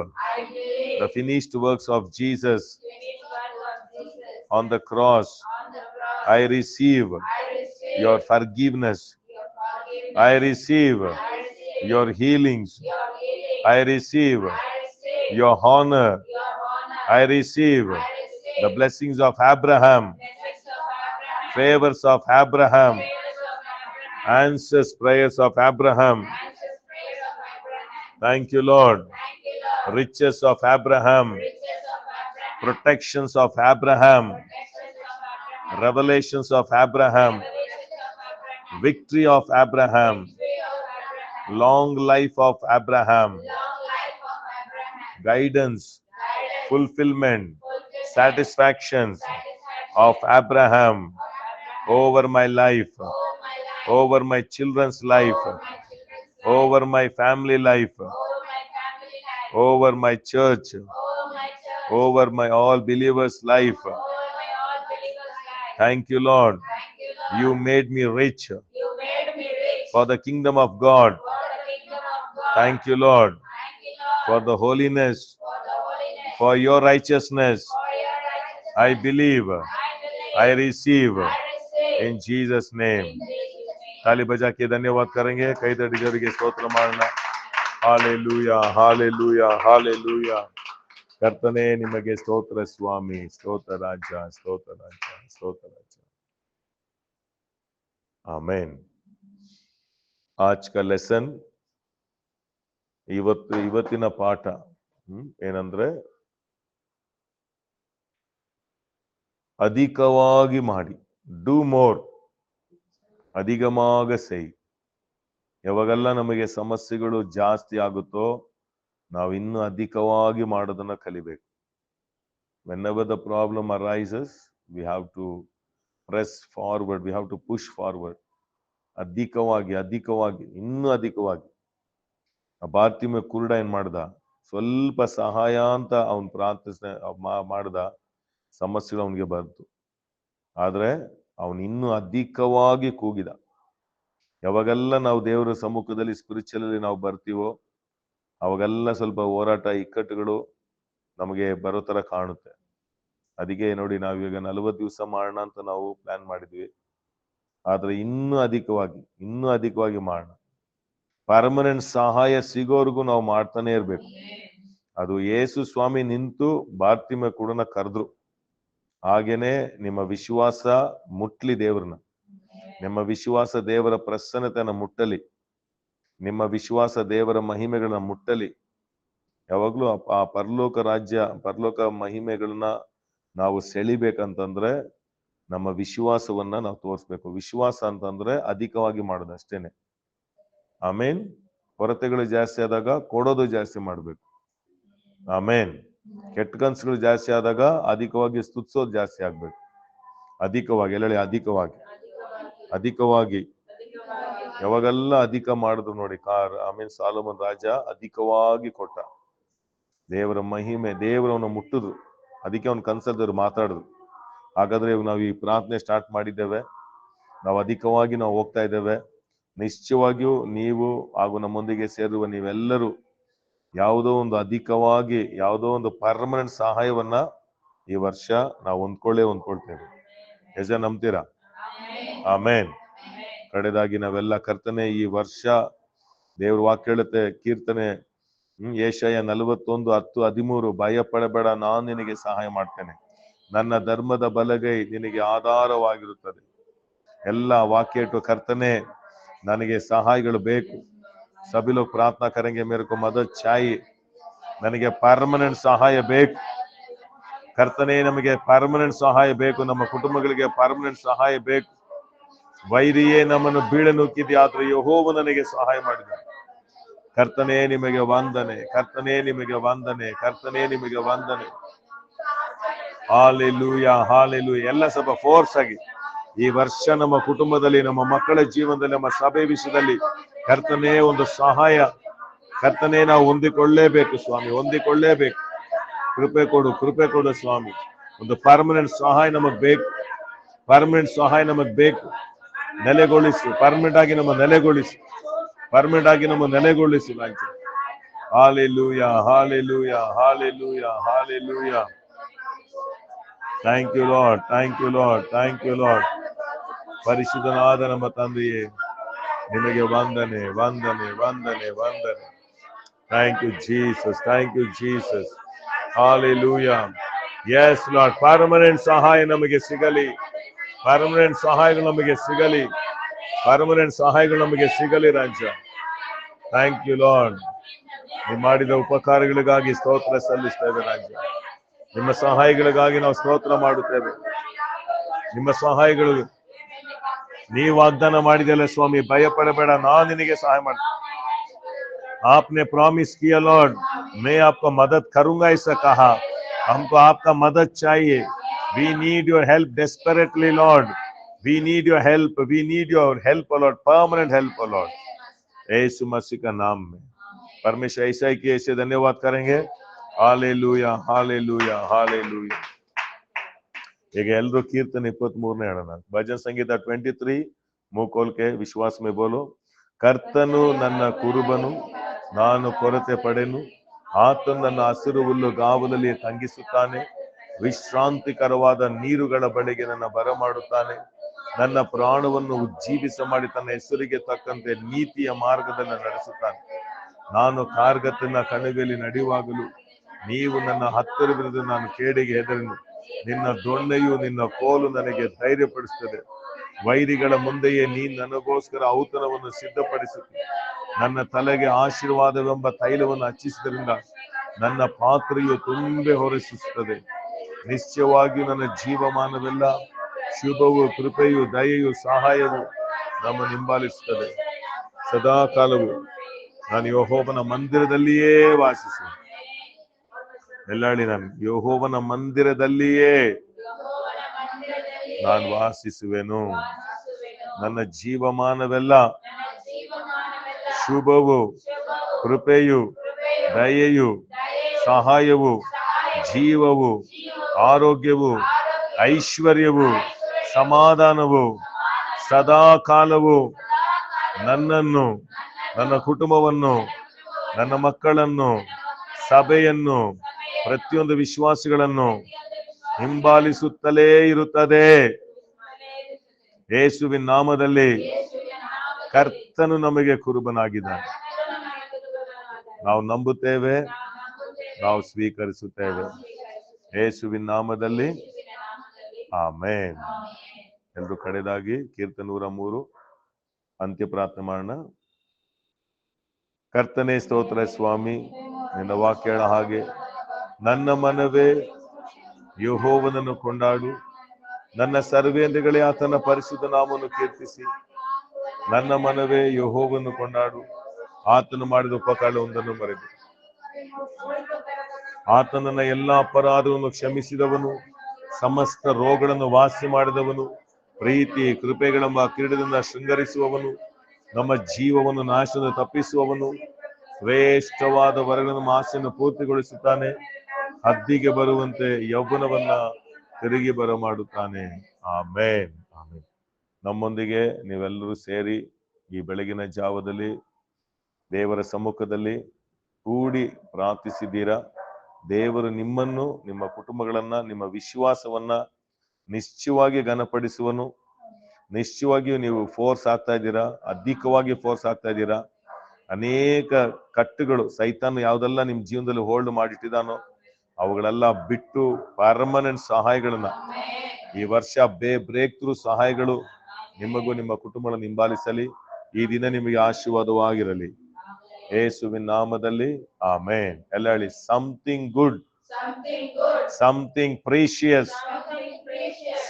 the finished works of Jesus on the cross. I receive your forgiveness. I receive your healings. I receive your honor. I receive the blessings of Abraham, favors of Abraham, answers prayers of Abraham. Thank you Lord. Riches of Abraham, protections of Abraham, revelations of Abraham, victory of Abraham, long life of Abraham, guidance, fulfillment, satisfactions of Abraham over my life, over my children's life, over my family life, over my church, over my all believers' life. Thank you Lord. You made me rich for the kingdom of God. Thank you Lord for the holiness, for your righteousness. I believe, I receive in Jesus name. ताली बजा के धन्यवाद करेंगे, कई तरीके स्तोत्र मारना. Hallelujah, hallelujah, hallelujah. ಕರ್ತನೇ ನಿಮಗೆ ಸ್ತೋತ್ರ ಸ್ವಾಮಿ, ಸ್ತೋತ್ರ ರಾಜ, ಸ್ತೋತ್ರ ರಾಜ, ಸ್ತೋತ್ರ ರಾಜ. ಆಮೇನ್. आज का लेसन, ಇವತ್ತಿನ ಪಾಠ ಏನಂದ್ರೆ, ಅಧಿಕವಾಗಿ ಮಾಡಿ. ಡೂ ಮೋರ್, ಅಧಿಕமாக செய். ಯಾವಾಗೆಲ್ಲ ನಮಗೆ ಸಮಸ್ಯೆಗಳು ಜಾಸ್ತಿ ಆಗುತ್ತೋ ನಾವು ಇನ್ನೂ ಅಧಿಕವಾಗಿ ಮಾಡೋದನ್ನ ಕಲಿಬೇಕು. Whenever the problem arises, we have to press forward, we have to push forward. ಅಧಿಕವಾಗಿ, ಅಧಿಕವಾಗಿ, ಇನ್ನೂ ಅಧಿಕವಾಗಿ. ಆ ಬಾರ್ತಿಮೆ ಕುರುಡ ಏನ್ ಮಾಡ್ದ, ಸ್ವಲ್ಪ ಸಹಾಯ ಅಂತ ಅವನ್ ಪ್ರಾರ್ಥನೆ ಮಾಡ್ದ, ಸಮಸ್ಯೆಗಳು ಅವನಿಗೆ ಬಂತು. ಆದ್ರೆ ಅವನು ಇನ್ನೂ ಅಧಿಕವಾಗಿ ಕೂಗಿದ. ಯಾವಾಗೆಲ್ಲ ನಾವು ದೇವರ ಸಮ್ಮುಖದಲ್ಲಿ ಸ್ಪಿರಿಚುವಲ್ ಅಲ್ಲಿ ನಾವು ಬರ್ತೀವೋ ಅವಾಗೆಲ್ಲ ಸ್ವಲ್ಪ ಹೋರಾಟ, ಇಕ್ಕಟ್ಟುಗಳು ನಮಗೆ ಬರೋ ತರ ಕಾಣುತ್ತೆ. ಅದಕ್ಕೆ ನೋಡಿ, ನಾವೀಗ 40 ದಿವಸ ಮಾಡೋಣ ಅಂತ ನಾವು ಪ್ಲಾನ್ ಮಾಡಿದ್ವಿ. ಆದ್ರೆ ಇನ್ನೂ ಅಧಿಕವಾಗಿ ಮಾಡೋಣ. ಪರ್ಮನೆಂಟ್ ಸಹಾಯ ಸಿಗೋರ್ಗು ನಾವು ಮಾಡ್ತಾನೆ ಇರ್ಬೇಕು. ಅದು ಯೇಸು ಸ್ವಾಮಿ ನಿಂತು ಬಾರ್ತಿಮ ಕೂಡ ಕರೆದ್ರು. ಹಾಗೇನೆ ನಿಮ್ಮ ವಿಶ್ವಾಸ ಮುಟ್ಲಿ ದೇವ್ರನ್ನ, ನಿಮ್ಮ ವಿಶ್ವಾಸ ದೇವರ ಪ್ರಸನ್ನತೆನ ಮುಟ್ಟಲಿ, ನಿಮ್ಮ ವಿಶ್ವಾಸ ದೇವರ ಮಹಿಮೆಗಳನ್ನ ಮುಟ್ಟಲಿ. ಯಾವಾಗ್ಲೂ ಆ ಪರಲೋಕ ರಾಜ್ಯ, ಪರಲೋಕ ಮಹಿಮೆಗಳನ್ನ ನಾವು ಸೆಳಿಬೇಕಂತಂದ್ರೆ ನಮ್ಮ ವಿಶ್ವಾಸವನ್ನ ನಾವು ತೋರಿಸ್ಬೇಕು. ವಿಶ್ವಾಸ ಅಂತಂದ್ರೆ ಅಧಿಕವಾಗಿ ಮಾಡೋದು ಅಷ್ಟೇನೆ. ಆಮೇನ್. ಕೊರತೆಗಳು ಜಾಸ್ತಿ ಆದಾಗ ಕೊಡೋದು ಜಾಸ್ತಿ ಮಾಡ್ಬೇಕು. ಆಮೇನ್. ಕೆಟ್ಟ ಕನ್ಸುಗಳು ಜಾಸ್ತಿ ಆದಾಗ ಅಧಿಕವಾಗಿ ಸ್ತುತಿಸೋದು ಜಾಸ್ತಿ ಆಗ್ಬೇಕು. ಅಧಿಕವಾಗಿ ಎಲ್ಲ ಅಧಿಕವಾಗಿ ಅಧಿಕವಾಗಿ ಯಾವಾಗೆಲ್ಲ ಅಧಿಕ ಮಾಡಿದ್ರು ನೋಡಿ ಆಮೇಲೆ ಸಾಲೋಮನ್ ರಾಜ ಅಧಿಕವಾಗಿ ಕೊಟ್ಟ. ದೇವರ ಮಹಿಮೆ ದೇವರವನ್ನ ಮುಟ್ಟಿದ್ರು, ಅದಕ್ಕೆ ಅವ್ನ ಕನ್ಸಲ್ದವ್ರು ಮಾತಾಡಿದ್ರು. ಹಾಗಾದ್ರೆ ನಾವು ಈ ಪ್ರಾರ್ಥನೆ ಸ್ಟಾರ್ಟ್ ಮಾಡಿದ್ದೇವೆ, ನಾವು ಅಧಿಕವಾಗಿ ನಾವು ಹೋಗ್ತಾ ಇದ್ದೇವೆ. ನಿಶ್ಚಯವಾಗಿಯೂ ನೀವು ಹಾಗೂ ನಮ್ಮೊಂದಿಗೆ ಸೇರುವ ನೀವೆಲ್ಲರೂ ಯಾವುದೋ ಒಂದು ಅಧಿಕವಾಗಿ ಯಾವುದೋ ಒಂದು ಪರ್ಮನೆಂಟ್ ಸಹಾಯವನ್ನ ಈ ವರ್ಷ ನಾವು ಹೊಂದ್ಕೊಳ್ತೇವೆ. ಯಜ ನಂಬ್ತೀರಾ? ಆಮೇನ್. ಕಡೆದಾಗಿ ನಾವೆಲ್ಲ ಕರ್ತನೆ ಈ ವರ್ಷ ದೇವ್ರ ವಾಕ್ಯ ಹೇಳುತ್ತೆ, ಕೀರ್ತನೆ ಯೆಶಾಯ 41:10-13, ಭಯ ಪಡಬೇಡ, ನಾನು ನಿನಗೆ ಸಹಾಯ ಮಾಡ್ತೇನೆ, ನನ್ನ ಧರ್ಮದ ಬಲಗೈ ನಿನಗೆ ಆಧಾರವಾಗಿರುತ್ತದೆ. ಎಲ್ಲ ವಾಕ್ಯ ಇಟ್ಟು ಕರ್ತನೆ ನನಗೆ ಸಹಾಯಗಳು ಬೇಕು. ಸಭಿ ಲೋಗ್ ಪ್ರಾರ್ಥನಾ ಕರೆಂಗೆ, ಮೇರೆ ಕೋ ಮದದ್ ಚಾಹಿಯೆ, ನನಗೆ ಪರ್ಮನೆಂಟ್ ಸಹಾಯ ಬೇಕು. ಕರ್ತನೆ ನಮಗೆ ಪರ್ಮನೆಂಟ್ ಸಹಾಯ ಬೇಕು, ನಮ್ಮ ಕುಟುಂಬಗಳಿಗೆ ಪರ್ಮನೆಂಟ್ ಸಹಾಯ ಬೇಕು. ವೈರಿಯೇ ನಮ್ಮನ್ನು ಬೀಳನುಕ್ಕಿದ್ದೆ, ಆದ್ರೆ ಯೆಹೋವ ನನಗೆ ಸಹಾಯ ಮಾಡಿದ. ಕರ್ತನೆ ನಿಮಗೆ ವಂದನೆ, ಕರ್ತನೆ ನಿಮಗೆ ವಂದನೆ, ಕರ್ತನೆ ನಿಮಗೆ ವಂದನೆ. Hallelujah, hallelujah. ಎಲ್ಲ ಸ್ವಲ್ಪ ಫೋರ್ಸ್ ಆಗಿ ಈ ವರ್ಷ ನಮ್ಮ ಕುಟುಂಬದಲ್ಲಿ, ನಮ್ಮ ಮಕ್ಕಳ ಜೀವನದಲ್ಲಿ, ನಮ್ಮ ಸಭೆ ವಿಷಯದಲ್ಲಿ ಕರ್ತನೆ ಒಂದು ಸಹಾಯ, ಕರ್ತನೆ ನಾವು ಹೊಂದಿಕೊಳ್ಳೇಬೇಕು ಸ್ವಾಮಿ, ಹೊಂದಿಕೊಳ್ಳೇಬೇಕು. ಕೃಪೆ ಕೊಡು, ಕೃಪೆ ಕೊಡು ಸ್ವಾಮಿ. ಒಂದು ಪರ್ಮನೆಂಟ್ ಸಹಾಯ ನಮಗ್ ಬೇಕು, ಪರ್ಮನೆಂಟ್ ಸಹಾಯ ನಮಗ್ ಬೇಕು. ನೆಲೆಗೊಳಿಸು, ಪರ್ಮನೆಂಟ್ ಆಗಿ ನಮ್ಮ ನೆಲೆಗೊಳಿಸು, ಪರ್ಮನೆಂಟ್ ಆಗಿ ನಮ್ಮ ನೆಲೆಗೊಳಿಸು ರಾಜ್ಯ. Hallelujah, hallelujah, hallelujah, hallelujah. Thank you Lord, thank you Lord, thank you Lord. ಪರಿಶುದ್ಧನಾದ ನಮ್ಮ ತಂದೆಯೇ, ನಿಮಗೆ ವಂದನೆ, ವಂದನೆ, ವಂದನೆ, ವಂದನೆ. Thank you Jesus, thank you Jesus. Hallelujah. Yes Lord, permanent ಸಹಾಯ ನಮಗೆ ಸಿಗಲಿ, ಪರ್ಮನೆಂಟ್ ಸಹಾಯಗಳು ನಮಗೆ ಸಿಗಲಿ, ಪರ್ಮನೆಂಟ್ ಸಹಾಯಗಳು ನಮಗೆ ಸಿಗಲಿ ರಾಜ್ಯ. Thank you Lord. ನೀವು ಮಾಡಿದ ಉಪಕಾರಗಳಿಗಾಗಿ ಸ್ತೋತ್ರ ಸಲ್ಲಿಸ್ತೇವೆ ರಾಜ್ಯ. ನಿಮ್ಮ ಸಹಾಯಗಳಿಗಾಗಿ ನಾವು ಸ್ತೋತ್ರ ಮಾಡುತ್ತೇವೆ. ನಿಮ್ಮ ಸಹಾಯಗಳು ನೀವು ವಾಗ್ದಾನ ಮಾಡಿದಲ್ಲ ಸ್ವಾಮಿ, ಭಯ ಪಡಬೇಡ, ನಾನು ನಿನಗೆ ಸಹಾಯ ಮಾಡ್ತೇನೆ. आपने प्रॉमिस किया लॉर्ड, मैं आपको मदद करूंगा, ऐसा कहा. हमको आपका मदद चाहिए. We need your help desperately, Lord. We need your help. We need your help, Lord. Permanent help, Lord. यीशु मसीह का नाम में परमेश्वर ऐसा ही कि ऐसे धन्यवाद करेंगे. Hallelujah, hallelujah, hallelujah. ಈಗ ಎಲ್ಲರೂ ಕೀರ್ತನೆ 23 ಹೇಳೋಣ. ಭಜನ ಸಂಗೀತ 23, मुंह खोल के विश्वास में बोलो. ಕರ್ತನು ನನ್ನ ಕುರುಬನು, ನಾನು ಕೊರತೆ ಪಡೆನು. ಆತನು ನನ್ನ ಹಸಿರು ಹುಲ್ಲುಗಾವಲಲ್ಲಿ ತಂಗಿಸುತ್ತಾನೆ, ವಿಶ್ರಾಂತಿಕರವಾದ ನೀರುಗಳ ಬಳಿಗೆ ನನ್ನ ಬರಮಾಡುತ್ತಾನೆ. ನನ್ನ ಪ್ರಾಣವನ್ನು ಉಜ್ಜೀವಿಸ ಮಾಡಿ ತನ್ನ ಹೆಸರಿಗೆ ತಕ್ಕಂತೆ ನೀತಿಯ ಮಾರ್ಗದಲ್ಲಿ ನಡೆಸುತ್ತಾನೆ. ನಾನು ಕಾರ್ಗತ್ತನ ಕಣಿವೆಯಲ್ಲಿ ನಡೆಯುವಾಗಲೂ ನೀವು ನನ್ನ ಹತ್ತಿರವಿರುವುದು ನಾನು ಕೇಡಿಗೆ ಹೆದರೆನು. ನಿನ್ನ ದೊಣ್ಣೆಯು ನಿನ್ನ ಕೋಲು ನನಗೆ ಧೈರ್ಯಪಡಿಸುತ್ತದೆ. ವೈರಿಗಳ ಮುಂದೆಯೇ ನೀನು ನನಗೋಸ್ಕರ ಔತಣವನ್ನು ಸಿದ್ಧಪಡಿಸುತ್ತೆ. ನನ್ನ ತಲೆಗೆ ಆಶೀರ್ವಾದವೆಂಬ ತೈಲವನ್ನು ಹಚ್ಚಿಸುವುದರಿಂದ ನನ್ನ ಪಾತ್ರೆಯು ತುಂಬೆ ಹೊರಸೂಸುತ್ತದೆ. ನಿಶ್ಚಯವಾಗಿಯೂ ನನ್ನ ಜೀವಮಾನವೆಲ್ಲ ಶುಭವು, ಕೃಪೆಯು, ದಯೆಯು, ಸಹಾಯವು ನಮ್ಮನ್ನು ಹಿಂಬಾಲಿಸುತ್ತದೆ. ಸದಾ ಕಾಲವು ನಾನು ಯೆಹೋವನ ಮಂದಿರದಲ್ಲಿಯೇ ವಾಸಿಸುವೆ. ಎಲ್ಲ ಹೇಳಿ, ನಾನು ಯೆಹೋವನ ಮಂದಿರದಲ್ಲಿಯೇ ನಾನು ವಾಸಿಸುವೆನು. ನನ್ನ ಜೀವಮಾನವೆಲ್ಲ ಶುಭವು, ಕೃಪೆಯು, ದಯೆಯು, ಸಹಾಯವು, ಜೀವವು, ಆರೋಗ್ಯವು, ಐಶ್ವರ್ಯವು, ಸಮಾಧಾನವು ಸದಾ ಕಾಲವು ನನ್ನನ್ನು, ನನ್ನ ಕುಟುಂಬವನ್ನು, ನನ್ನ ಮಕ್ಕಳನ್ನು, ಸಭೆಯನ್ನು, ಪ್ರತಿಯೊಂದು ವಿಶ್ವಾಸಿಗಳನ್ನು ಹಿಂಬಾಲಿಸುತ್ತಲೇ ಇರುತ್ತದೆ. ಯೇಸುವಿನ ನಾಮದಲ್ಲಿ ಕರ್ತನು ನಮಗೆ ಕುರುಬನಾಗಿದ್ದಾನೆ. ನಾವು ನಂಬುತ್ತೇವೆ, ನಾವು ಸ್ವೀಕರಿಸುತ್ತೇವೆ. ಯೇಸುವಿನ ನಾಮದಲ್ಲಿ ಆಮೆನ್. ಎಲ್ರು ಕಡೆದಾಗಿ ಕೀರ್ತನೆ 103 ಅಂತ್ಯ ಪ್ರಾರ್ಥನೆ ಮಾಡೋಣ. ಕರ್ತನೇ ಸ್ತೋತ್ರ ಸ್ವಾಮಿ, ನಿನ್ನ ವಾಕ್ಯ ಹೇಳ ಹಾಗೆ ನನ್ನ ಮನವೇ ಯೆಹೋವನನ್ನು ಕೊಂಡಾಡು, ನನ್ನ ಸರ್ವೇಂದ್ರಗಳೇ ಆತನ ಪರಿಶುದ್ಧ ನಾಮವನ್ನು ಕೀರ್ತಿಸಿ. ನನ್ನ ಮನವೇ ಯೆಹೋವನನ್ನು ಕೊಂಡಾಡು, ಆತನು ಮಾಡಿದ ಉಪಕಾರ ಒಂದನ್ನು ಮರೆತು. ಆತನನ್ನ ಎಲ್ಲ ಅಪರಾಧವನ್ನು ಕ್ಷಮಿಸಿದವನು, ಸಮಸ್ತ ರೋಗಗಳನ್ನು ವಾಸಿ ಮಾಡಿದವನು, ಪ್ರೀತಿ ಕೃಪೆಗಳೆಂಬ ಕಿರೀಟದಿಂದ ಶೃಂಗರಿಸುವವನು, ನಮ್ಮ ಜೀವವನ್ನು ನಾಶದಿಂದ ತಪ್ಪಿಸುವವನು, ಶ್ರೇಷ್ಠವಾದ ವರಗಳನ್ನು ಆಸೆಯನ್ನು ಪೂರ್ತಿಗೊಳಿಸುತ್ತಾನೆ, ಹದ್ದಿಗೆ ಬರುವಂತೆ ಯೌವನವನ್ನ ತಿರುಗಿ ಬರ ಮಾಡುತ್ತಾನೆ. Amen, amen. ನಮ್ಮೊಂದಿಗೆ ನೀವೆಲ್ಲರೂ ಸೇರಿ ಈ ಬೆಳಗಿನ ಜಾವದಲ್ಲಿ ದೇವರ ಸಮ್ಮುಖದಲ್ಲಿ ಕೂಡಿ ಪ್ರಾರ್ಥಿಸಿದ್ದೀರಾ. ದೇವರು ನಿಮ್ಮನ್ನು, ನಿಮ್ಮ ಕುಟುಂಬಗಳನ್ನ, ನಿಮ್ಮ ವಿಶ್ವಾಸವನ್ನ ನಿಶ್ಚಯವಾಗಿ ಘನಪಡಿಸುವನು. ನಿಶ್ಚಯವಾಗಿಯೂ ನೀವು ಫೋರ್ಸ್ ಆಗ್ತಾ ಇದ್ದೀರಾ, ಅಧಿಕವಾಗಿ ಫೋರ್ಸ್ ಆಗ್ತಾ ಇದ್ದೀರಾ. ಅನೇಕ ಕಟ್ಟುಗಳು ಸೈತಾನ್ ಯಾವ್ದೆಲ್ಲ ನಿಮ್ ಜೀವನದಲ್ಲಿ ಹೋಲ್ಡ್ ಮಾಡಿಟ್ಟಿದಾನೋ ಅವುಗಳೆಲ್ಲ ಬಿಟ್ಟು ಪರ್ಮನೆಂಟ್ ಸಹಾಯಗಳನ್ನ ಈ ವರ್ಷ ಬ್ರೇಕ್ ಥ್ರೂ ಸಹಾಯಗಳು ನಿಮಗೂ ನಿಮ್ಮ ಕುಟುಂಬಗಳನ್ನು ಹಿಂಬಾಲಿಸಲಿ. ಈ ದಿನ ನಿಮಗೆ ಆಶೀರ್ವಾದವಾಗಿರಲಿ ಯೇಸುವಿನ ನಾಮದಲ್ಲಿ ಆಮೆನ್. ಎಲ್ಲ ಹೇಳಿ, something good, something precious,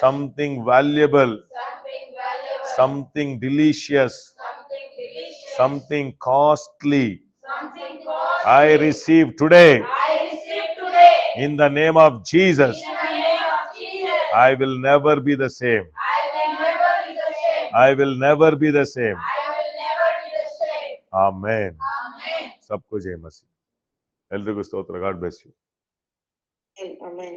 something valuable, something delicious, something costly, I receive today in the name of Jesus. I will never be the same. I will never be the same. Amen. सबको जय मसीह. एल्रिगू स्तोत्र. God bless you. Amen.